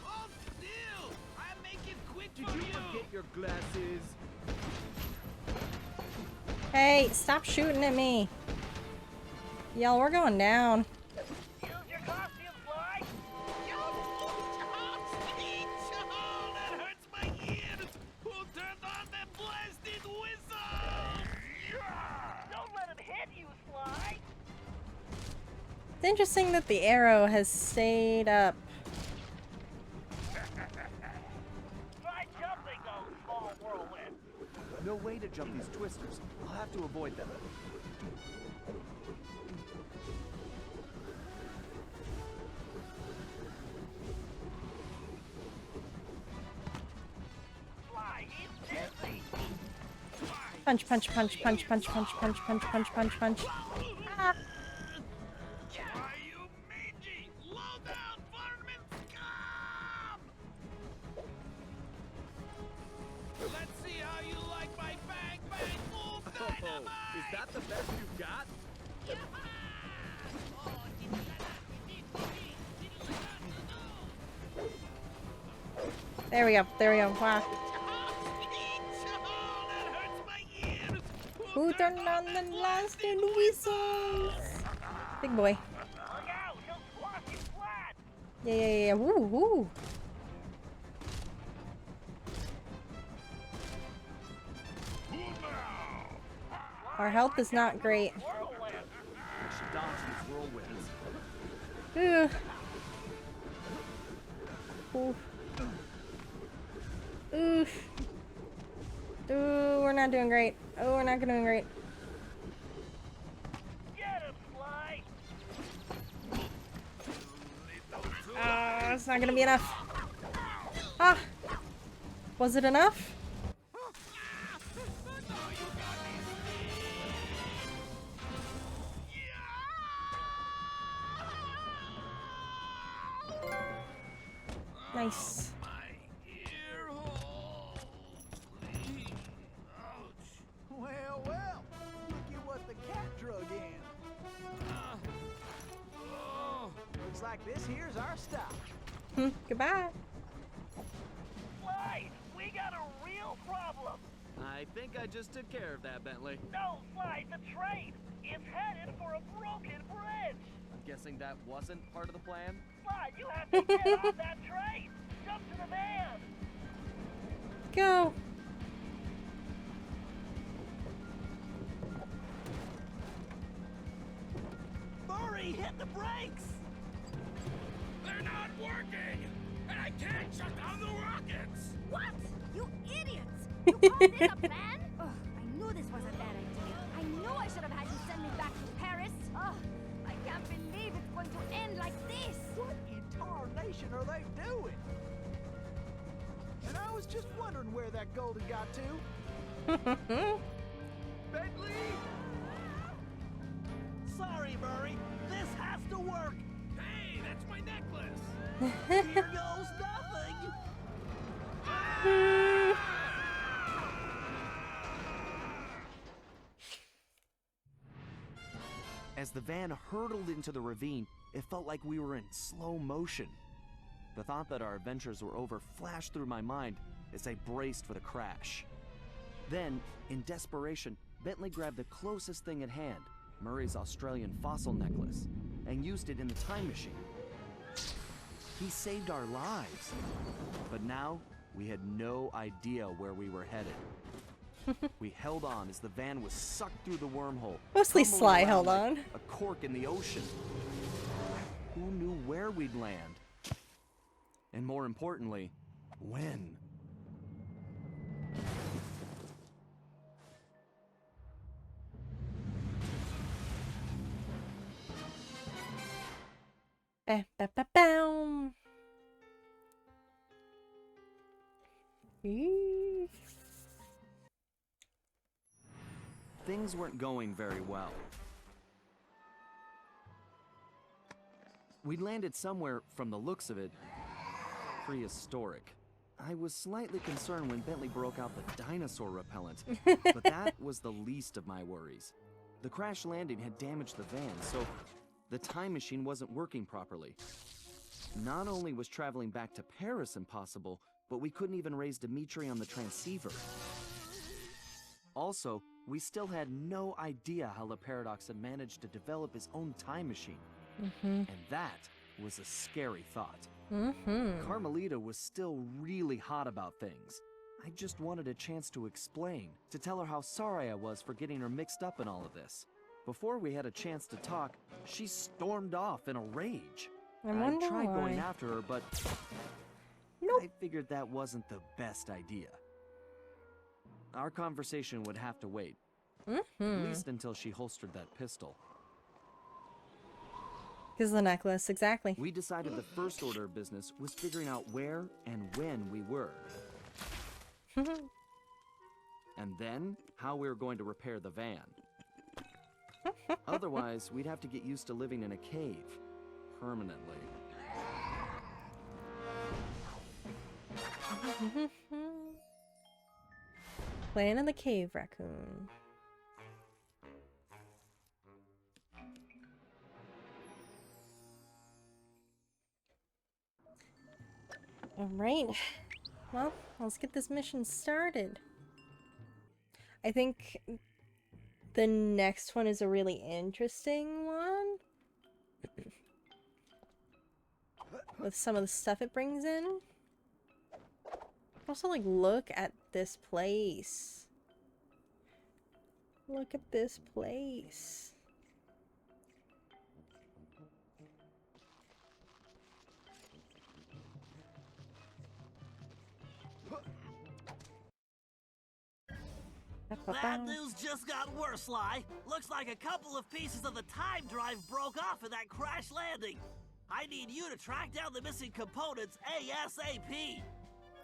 Hold still! I make it quick Did for you you! forget your glasses? Hey, stop shooting at me. Y'all, we're going down. Use your costume, Sly. Oh, that hurts my ears! Who turned on that blasted whistle? Don't let him hit you, Sly. It's interesting that the arrow has stayed up. Try jumping those small whirlwinds. No way to jump these twisters. I'll have to avoid them. Sly, he's dizzy. Punch, punch, punch, punch, punch, punch, punch, punch, punch, punch, punch. Ah. Why, you mangy, low-down varmint scum! Let's see how you like my bang bang boom Oh, dynamite! is that the best you've got? There we go. There we go. Wow. Who turned on the blasted whistles? Big boy. Look out, he'll squash you flat. Yeah, yeah, yeah. Woo, woo. Our health is not great. Whirlwind. I should dodge these whirlwinds. Ooh. Oof. Oof. Ooh, we're not doing great. Oh, we're not doing great. Get him, Sly. It's not gonna be enough. Ah! Was it enough? Nice. My ear hole, please. Ouch. Well, well. Look at what the cat drug in. Oh. Looks like this here's our stop. Goodbye. Sly, we got a real problem. I think I just took care of that, Bentley. No, Sly, the train. It's headed for a broken bridge. I'm guessing that wasn't part of the plan? Sly, you have to get on that train. Jump to the van. Go. Hurry, hit the brakes. They're not working! And I can't shut down the rockets! What? You idiots! You call this a plan? Ugh, I knew this was a bad idea. I knew I should have had you send me back to Paris. Ugh, I can't believe it's going to end like this. What in tarnation are they doing? And I was just wondering where that golden got to. Bentley! Sorry, Murray. This has to work. Hey, that's my necklace! Here goes nothing. As the van hurtled into the ravine, it felt like we were in slow motion. The thought that our adventures were over flashed through my mind as I braced for the crash. Then, in desperation, Bentley grabbed the closest thing at hand, Murray's Australian fossil necklace, and used it in the time machine. He saved our lives. But now, we had no idea where we were headed. We held on as the van was sucked through the wormhole. Mostly tumbling Sly around held like on. a cork in the ocean. Who knew where we'd land? And more importantly, when? Ba, ba, ba, bow. Eee. Things weren't going very well. We'd landed somewhere, from the looks of it, prehistoric. I was slightly concerned when Bentley broke out the dinosaur repellent, but that was the least of my worries. The crash landing had damaged the van, so the time machine wasn't working properly. Not only was traveling back to Paris impossible, but we couldn't even raise Dimitri on the transceiver. Also, we still had no idea how the Paradox had managed to develop his own time machine. And that was a scary thought. Carmelita was still really hot about things. I just wanted a chance to explain, to tell her how sorry I was for getting her mixed up in all of this. Before we had a chance to talk, she stormed off in a rage. I I wonder tried going why. after her, but Nope. I figured that wasn't the best idea. Our conversation would have to wait, at least until she holstered that pistol. Because the necklace, exactly. We decided the first order of business was figuring out where and when we were. And then, how we were going to repair the van. Otherwise, we'd have to get used to living in a cave, permanently. Playing in the cave, raccoon. Alright. Well, let's get this mission started. I think the next one is a really interesting one. With some of the stuff it brings in. Also, like, look at this place. Look at this place. That news just got worse, Sly. Looks like a couple of pieces of the time drive broke off in that crash landing. I need you to track down the missing components ASAP.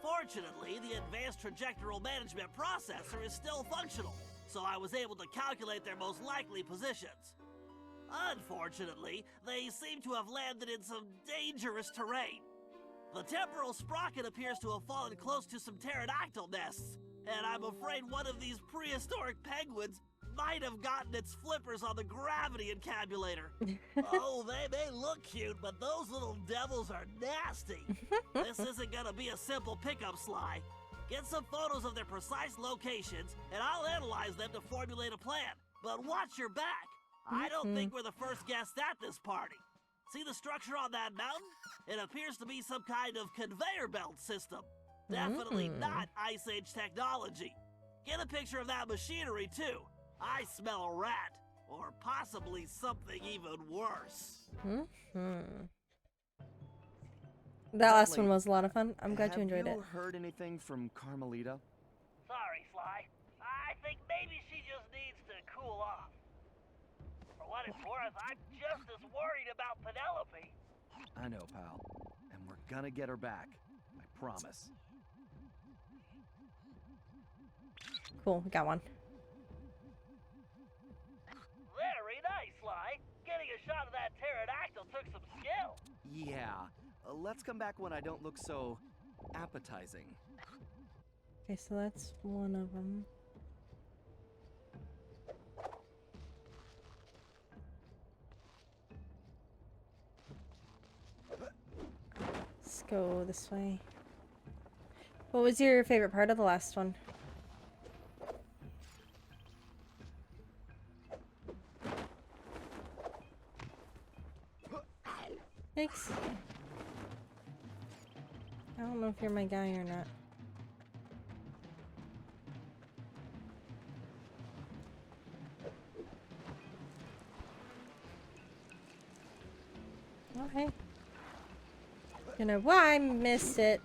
Fortunately, the advanced trajectoral management processor is still functional, so I was able to calculate their most likely positions. Unfortunately, they seem to have landed in some dangerous terrain. The temporal sprocket appears to have fallen close to some pterodactyl nests, and I'm afraid one of these prehistoric penguins might have gotten its flippers on the gravity encabulator. Oh, they may look cute, but those little devils are nasty. This isn't gonna be a simple pickup, Sly. Get some photos of their precise locations, and I'll analyze them to formulate a plan. But watch your back. I don't think we're the first guests at this party. See the structure on that mountain? It appears to be some kind of conveyor belt system. Definitely not Ice Age technology. Get a picture of that machinery, too. I smell a rat. Or possibly something even worse. That last one was a lot of fun. I'm glad you enjoyed it. Have you heard anything from Carmelita? Sorry, Sly. I think maybe she just needs to cool off. For what it's worth, I'm just as worried about Penelope. I know, pal. And we're gonna get her back. I promise. Cool, we got one. Very nice, Sly. Getting a shot of that pterodactyl took some skill. Yeah. Let's come back when I don't look so appetizing. Okay, so that's one of them. Let's go this way. What was your favorite part of the last one? Thanks. don't know if you're my guy or not. Oh, hey. You know why I missed it.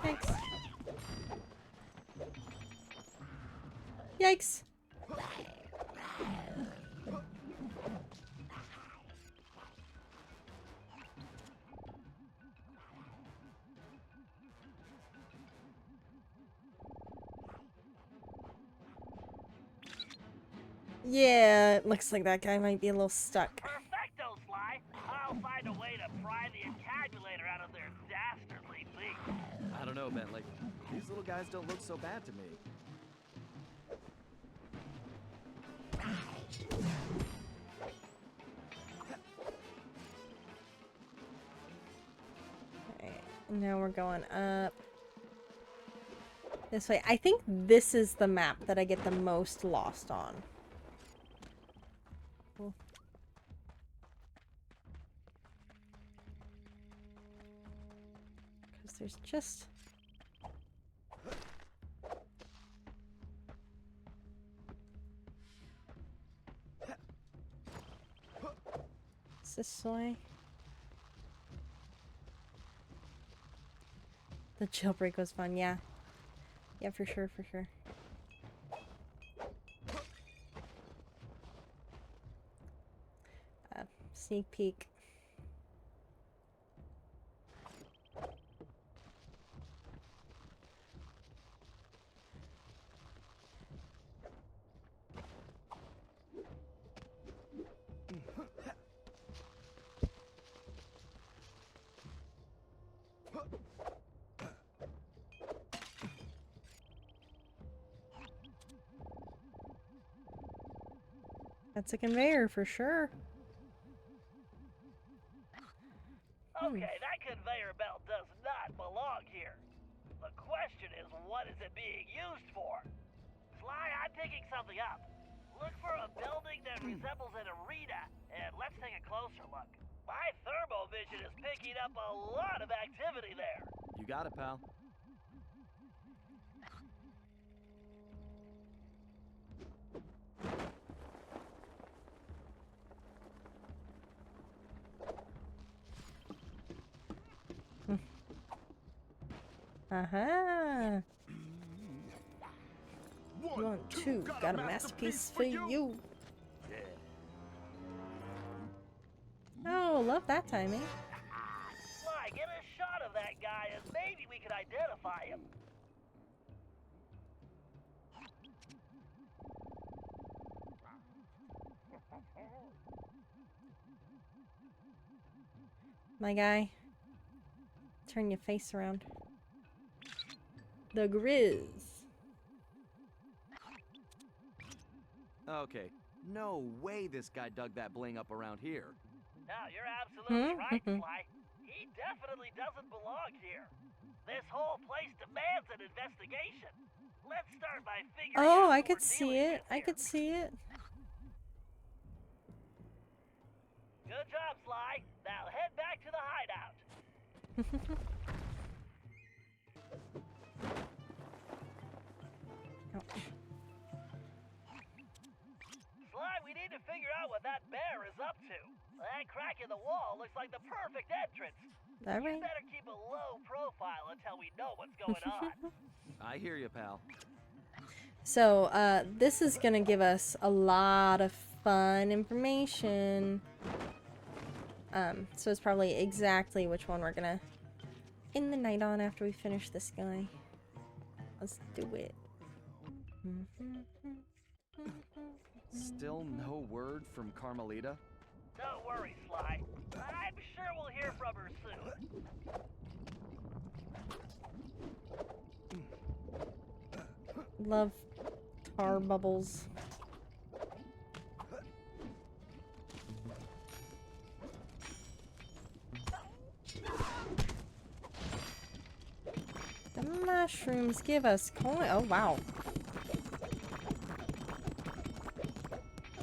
Yikes. Yikes. Yeah, it looks like that guy might be a little stuck. Perfecto, Sly. I'll find a way to pry the accumulator out of their dastardly beak. I don't know, Bentley. These little guys don't look so bad to me. Alright, now we're going up. This way. I think this is the map that I get the most lost on. Cool. Because there's just... Is this way? The jailbreak was fun, yeah. Yeah, for sure, for sure. Sneak peek. That's a conveyor for sure. Okay, that conveyor belt does not belong here. The question is, what is it being used for? Sly, I'm picking something up. Look for a building that resembles an arena, and let's take a closer look. My thermovision is picking up a lot of activity there. You got it, pal. Aha! 1, 2, got a masterpiece for you. Oh, love that timing. Sly, get a shot of that guy, and maybe we could identify him. My guy. Turn your face around. The Grizz. Okay, no way this guy dug that bling up around here. No, you're absolutely right, Sly. He definitely doesn't belong here. This whole place demands an investigation. Let's start by figuring out Oh, I who could we're see dealing it. with I here. could see it. Good job, Sly. Now head back to the hideout. Sly, we need to figure out what that bear is up to. That crack in the wall looks like the perfect entrance. All You right. better keep a low profile until we know what's going on. I hear you, pal. So, this is gonna give us a lot of fun information. So it's probably exactly which one we're gonna end the night on after we finish this guy. Let's do it. Still no word from Carmelita? Don't worry, Sly. I'm sure we'll hear from her soon. Love tar bubbles. Come mushrooms give us coin. Oh, wow.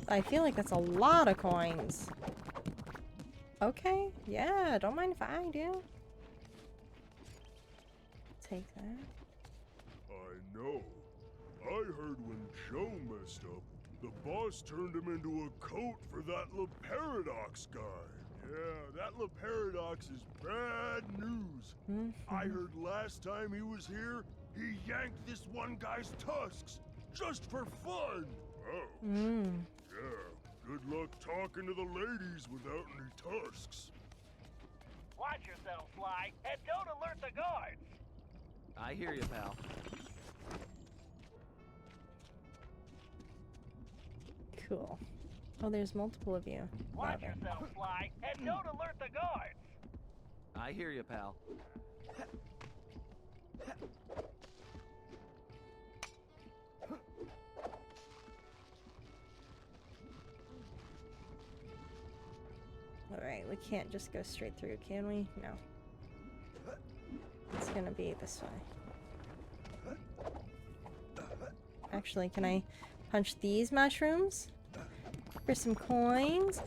I feel like that's a lot of coins. Okay, yeah, don't mind if I do. Take that. I know. I heard when Joe messed up, the boss turned him into a coat for that Paradox guy. Yeah, that Paradox is bad news. I heard last time he was here, he yanked this one guy's tusks just for fun. Oh. Yeah, good luck talking to the ladies without any tusks. Watch yourself, Sly, and don't alert the guards. I hear you, pal. Cool. Oh, there's multiple of you. Watch yourself, Sly, and don't alert the guards. I hear you, pal. Alright, we can't just go straight through, can we? No. It's gonna be this way. Actually, can I punch these mushrooms for some coins?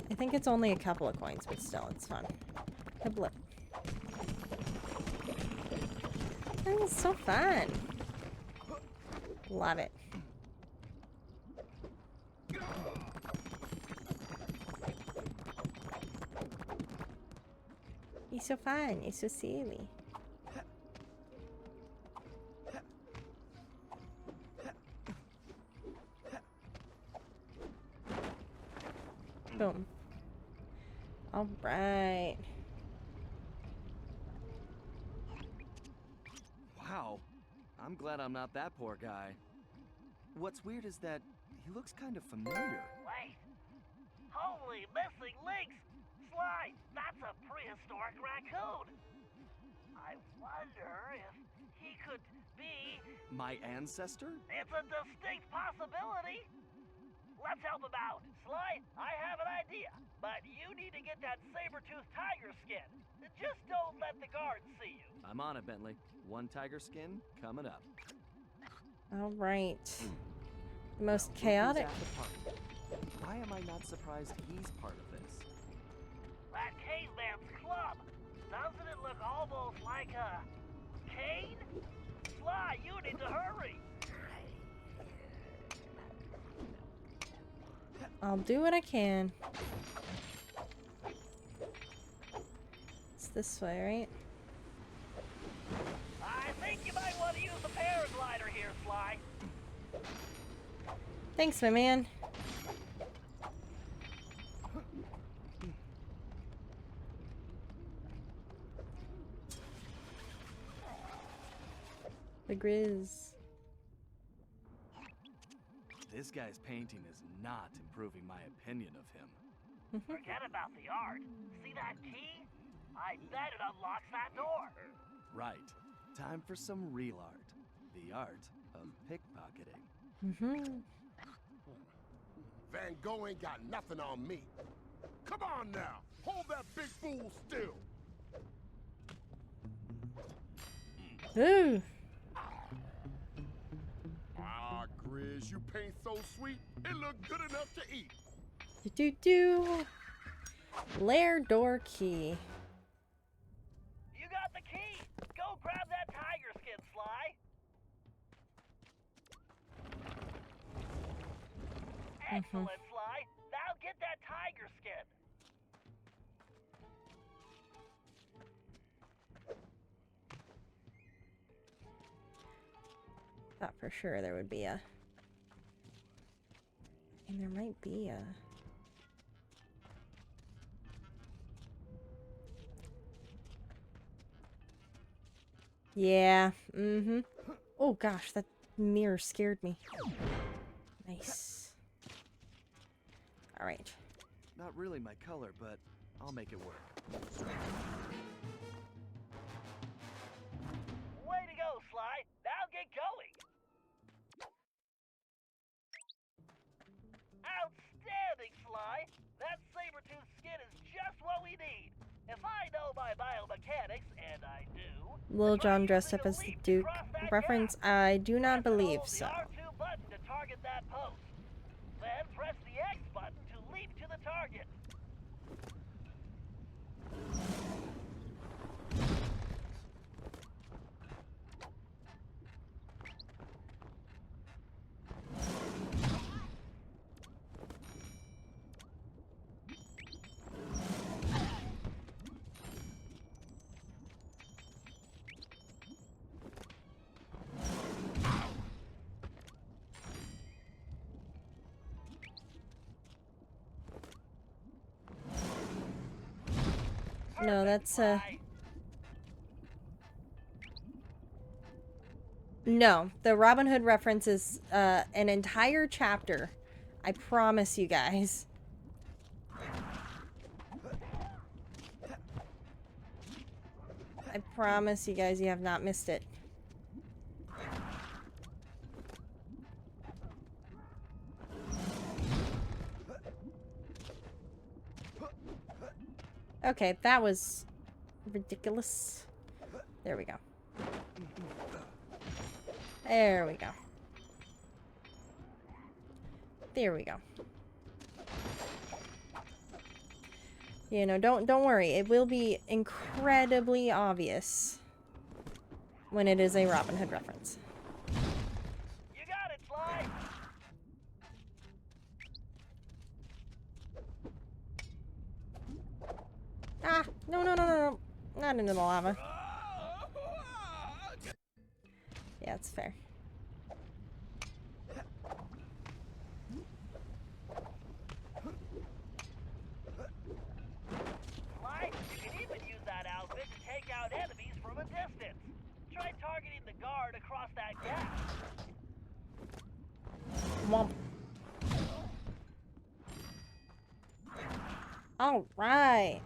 I think it's only a couple of coins, but still, it's fun. A blip. Oh, it's so fun. Love it. It's so fun. It's so silly. Boom. All right. Wow. I'm glad I'm not that poor guy. What's weird is that he looks kind of familiar. Wait. Holy missing links! Sly, that's a prehistoric raccoon. I wonder if he could be... My ancestor? It's a distinct possibility. Let's help him out. Sly, I have an idea, but you need to get that saber-toothed tiger skin. Just don't let the guards see you. I'm on it, Bentley. One tiger skin coming up. All right. The most Now, chaotic. who's at the party? Why am I not surprised he's part of this? That caveman's club. Doesn't it look almost like a cane? Sly, you need to hurry. I'll do what I can. It's this way, right? I think you might want to use the paraglider here, Sly. Thanks, my man. The Grizz. This guy's painting is not improving my opinion of him. Forget about the art. See that key? I bet it unlocks that door. Right. Time for some real art. The art of pickpocketing. Van Gogh ain't got nothing on me. Come on now, hold that big fool still. Ooh. Ah, Grizz, you paint so sweet, it look good enough to eat. Do. Lair door key. You got the key. Go grab that tiger skin, Sly. Excellent, Sly. Now get that tiger skin. Thought for sure there would be a... And there might be a... Yeah, Oh gosh, that mirror scared me. Nice. Alright. Not really my color, but I'll make it work. Way to go, Sly. Now get going. Outstanding, Sly. That saber-tooth skin is just what we need. If I know my biomechanics, and I do... Lil try Jon dressed using up a as the leap to Duke. cross that Reference, gap. I do not Press and believe hold the so. R2 button to target that post. Then press the X button to leap to the target. No, that's no, the Robin Hood reference is an entire chapter. I promise you guys. I promise you guys you have not missed it. Okay, that was ridiculous. There we go. There we go. There we go. You know, don't worry. It will be incredibly obvious when it is a Robin Hood reference. You got it, Sly. Ah, no. Not into the lava. Yeah, it's fair. Sly, you can even use that outfit to take out enemies from a distance. Try targeting the guard across that gap. Womp. All right.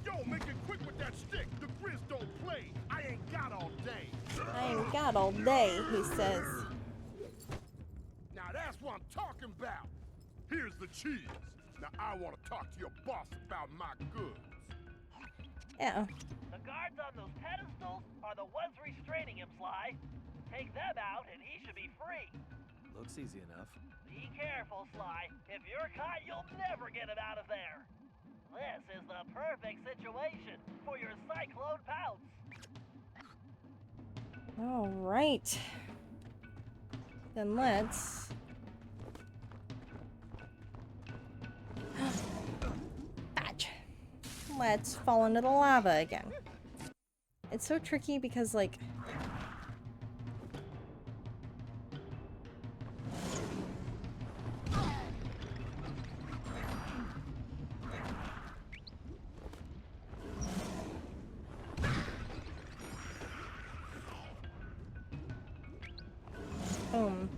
Yo, make it quick with that stick. The Grizz don't play. I ain't got all day. I ain't got all day, he says. Now that's what I'm talking about. Here's the cheese. Now I want to talk to your boss about my goods. Yeah. The guards on those pedestals are the ones restraining him, Sly. Take them out and he should be free. Looks easy enough. Be careful, Sly. If you're caught, you'll never get him out of there. This is the perfect situation for your cyclone pounce. All right. Then let's... Badge. Let's fall into the lava again. It's so tricky because, like... Boom.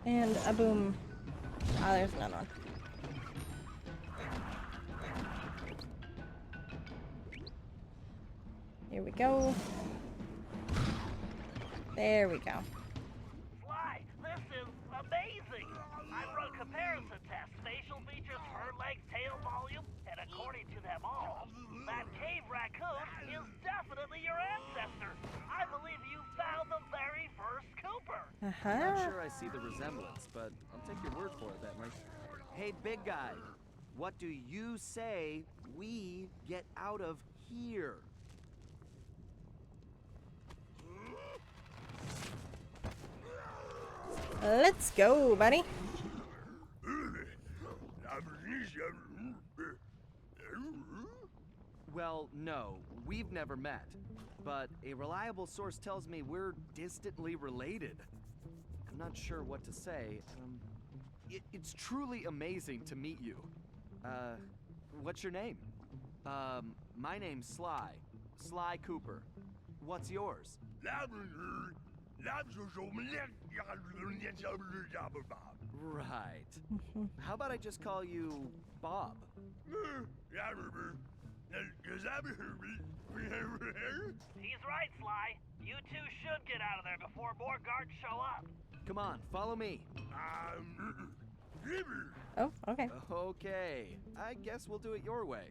And a boom. Ah, there's another one. Here we go. There we go. Sly, this is amazing. I've run comparison tests, facial features, fur length, tail volume, and according to them all, that cave raccoon is definitely your ancestor. I believe you found the very first Cooper. I'm not sure I see the resemblance, but I'll take your word for it, Bentley. Hey, big guy, what do you say we get out of here? Let's go, buddy. Well, no, we've never met, but a reliable source tells me we're distantly related. I'm not sure what to say. It's truly amazing to meet you. What's your name? My name's Sly. Sly Cooper. What's yours? Right. How about I just call you Bob? He's right, Sly. You two should get out of there before more guards show up. Come on, follow me. Oh, okay. Okay, I guess we'll do it your way.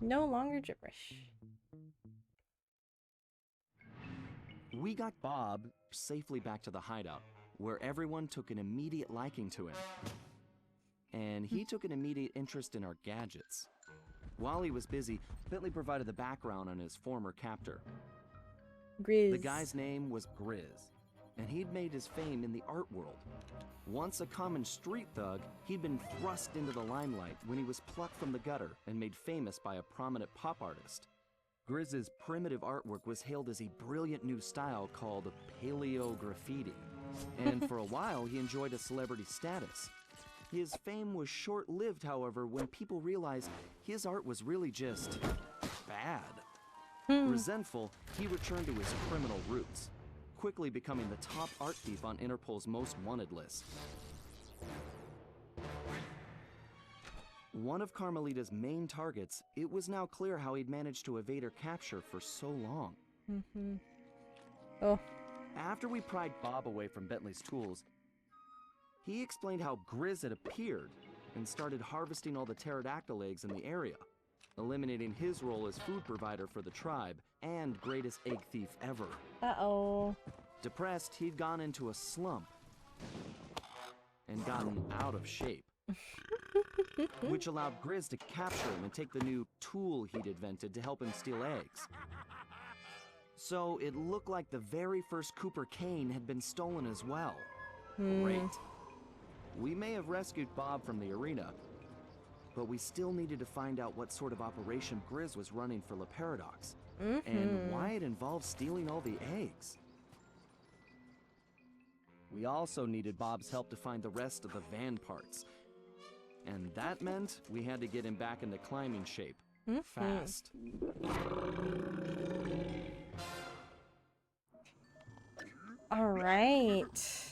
No longer gibberish. We got Bob safely back to the hideout, where everyone took an immediate liking to him. And he took an immediate interest in our gadgets. While he was busy, Bentley provided the background on his former captor. Grizz. The guy's name was Grizz, and he'd made his fame in the art world. Once a common street thug, he'd been thrust into the limelight when he was plucked from the gutter and made famous by a prominent pop artist. Grizz's primitive artwork was hailed as a brilliant new style called paleo graffiti, and for a while he enjoyed a celebrity status. His fame was short-lived, however, when people realized his art was really just bad. Resentful, he returned to his criminal roots, quickly becoming the top art thief on Interpol's most wanted list. One of Carmelita's main targets, it was now clear how he'd managed to evade her capture for so long. Oh. After we pried Bob away from Bentley's tools, he explained how Grizz had appeared and started harvesting all the pterodactyl eggs in the area, eliminating his role as food provider for the tribe and greatest egg thief ever. Uh-oh. Depressed, he'd gone into a slump and gotten out of shape, which allowed Grizz to capture him and take the new tool he'd invented to help him steal eggs. So it looked like the very first Cooper cane had been stolen as well. Great. We may have rescued Bob from the arena, but we still needed to find out what sort of operation Grizz was running for La Paradox, and why it involved stealing all the eggs. We also needed Bob's help to find the rest of the van parts, and that meant we had to get him back into climbing shape, fast. All right.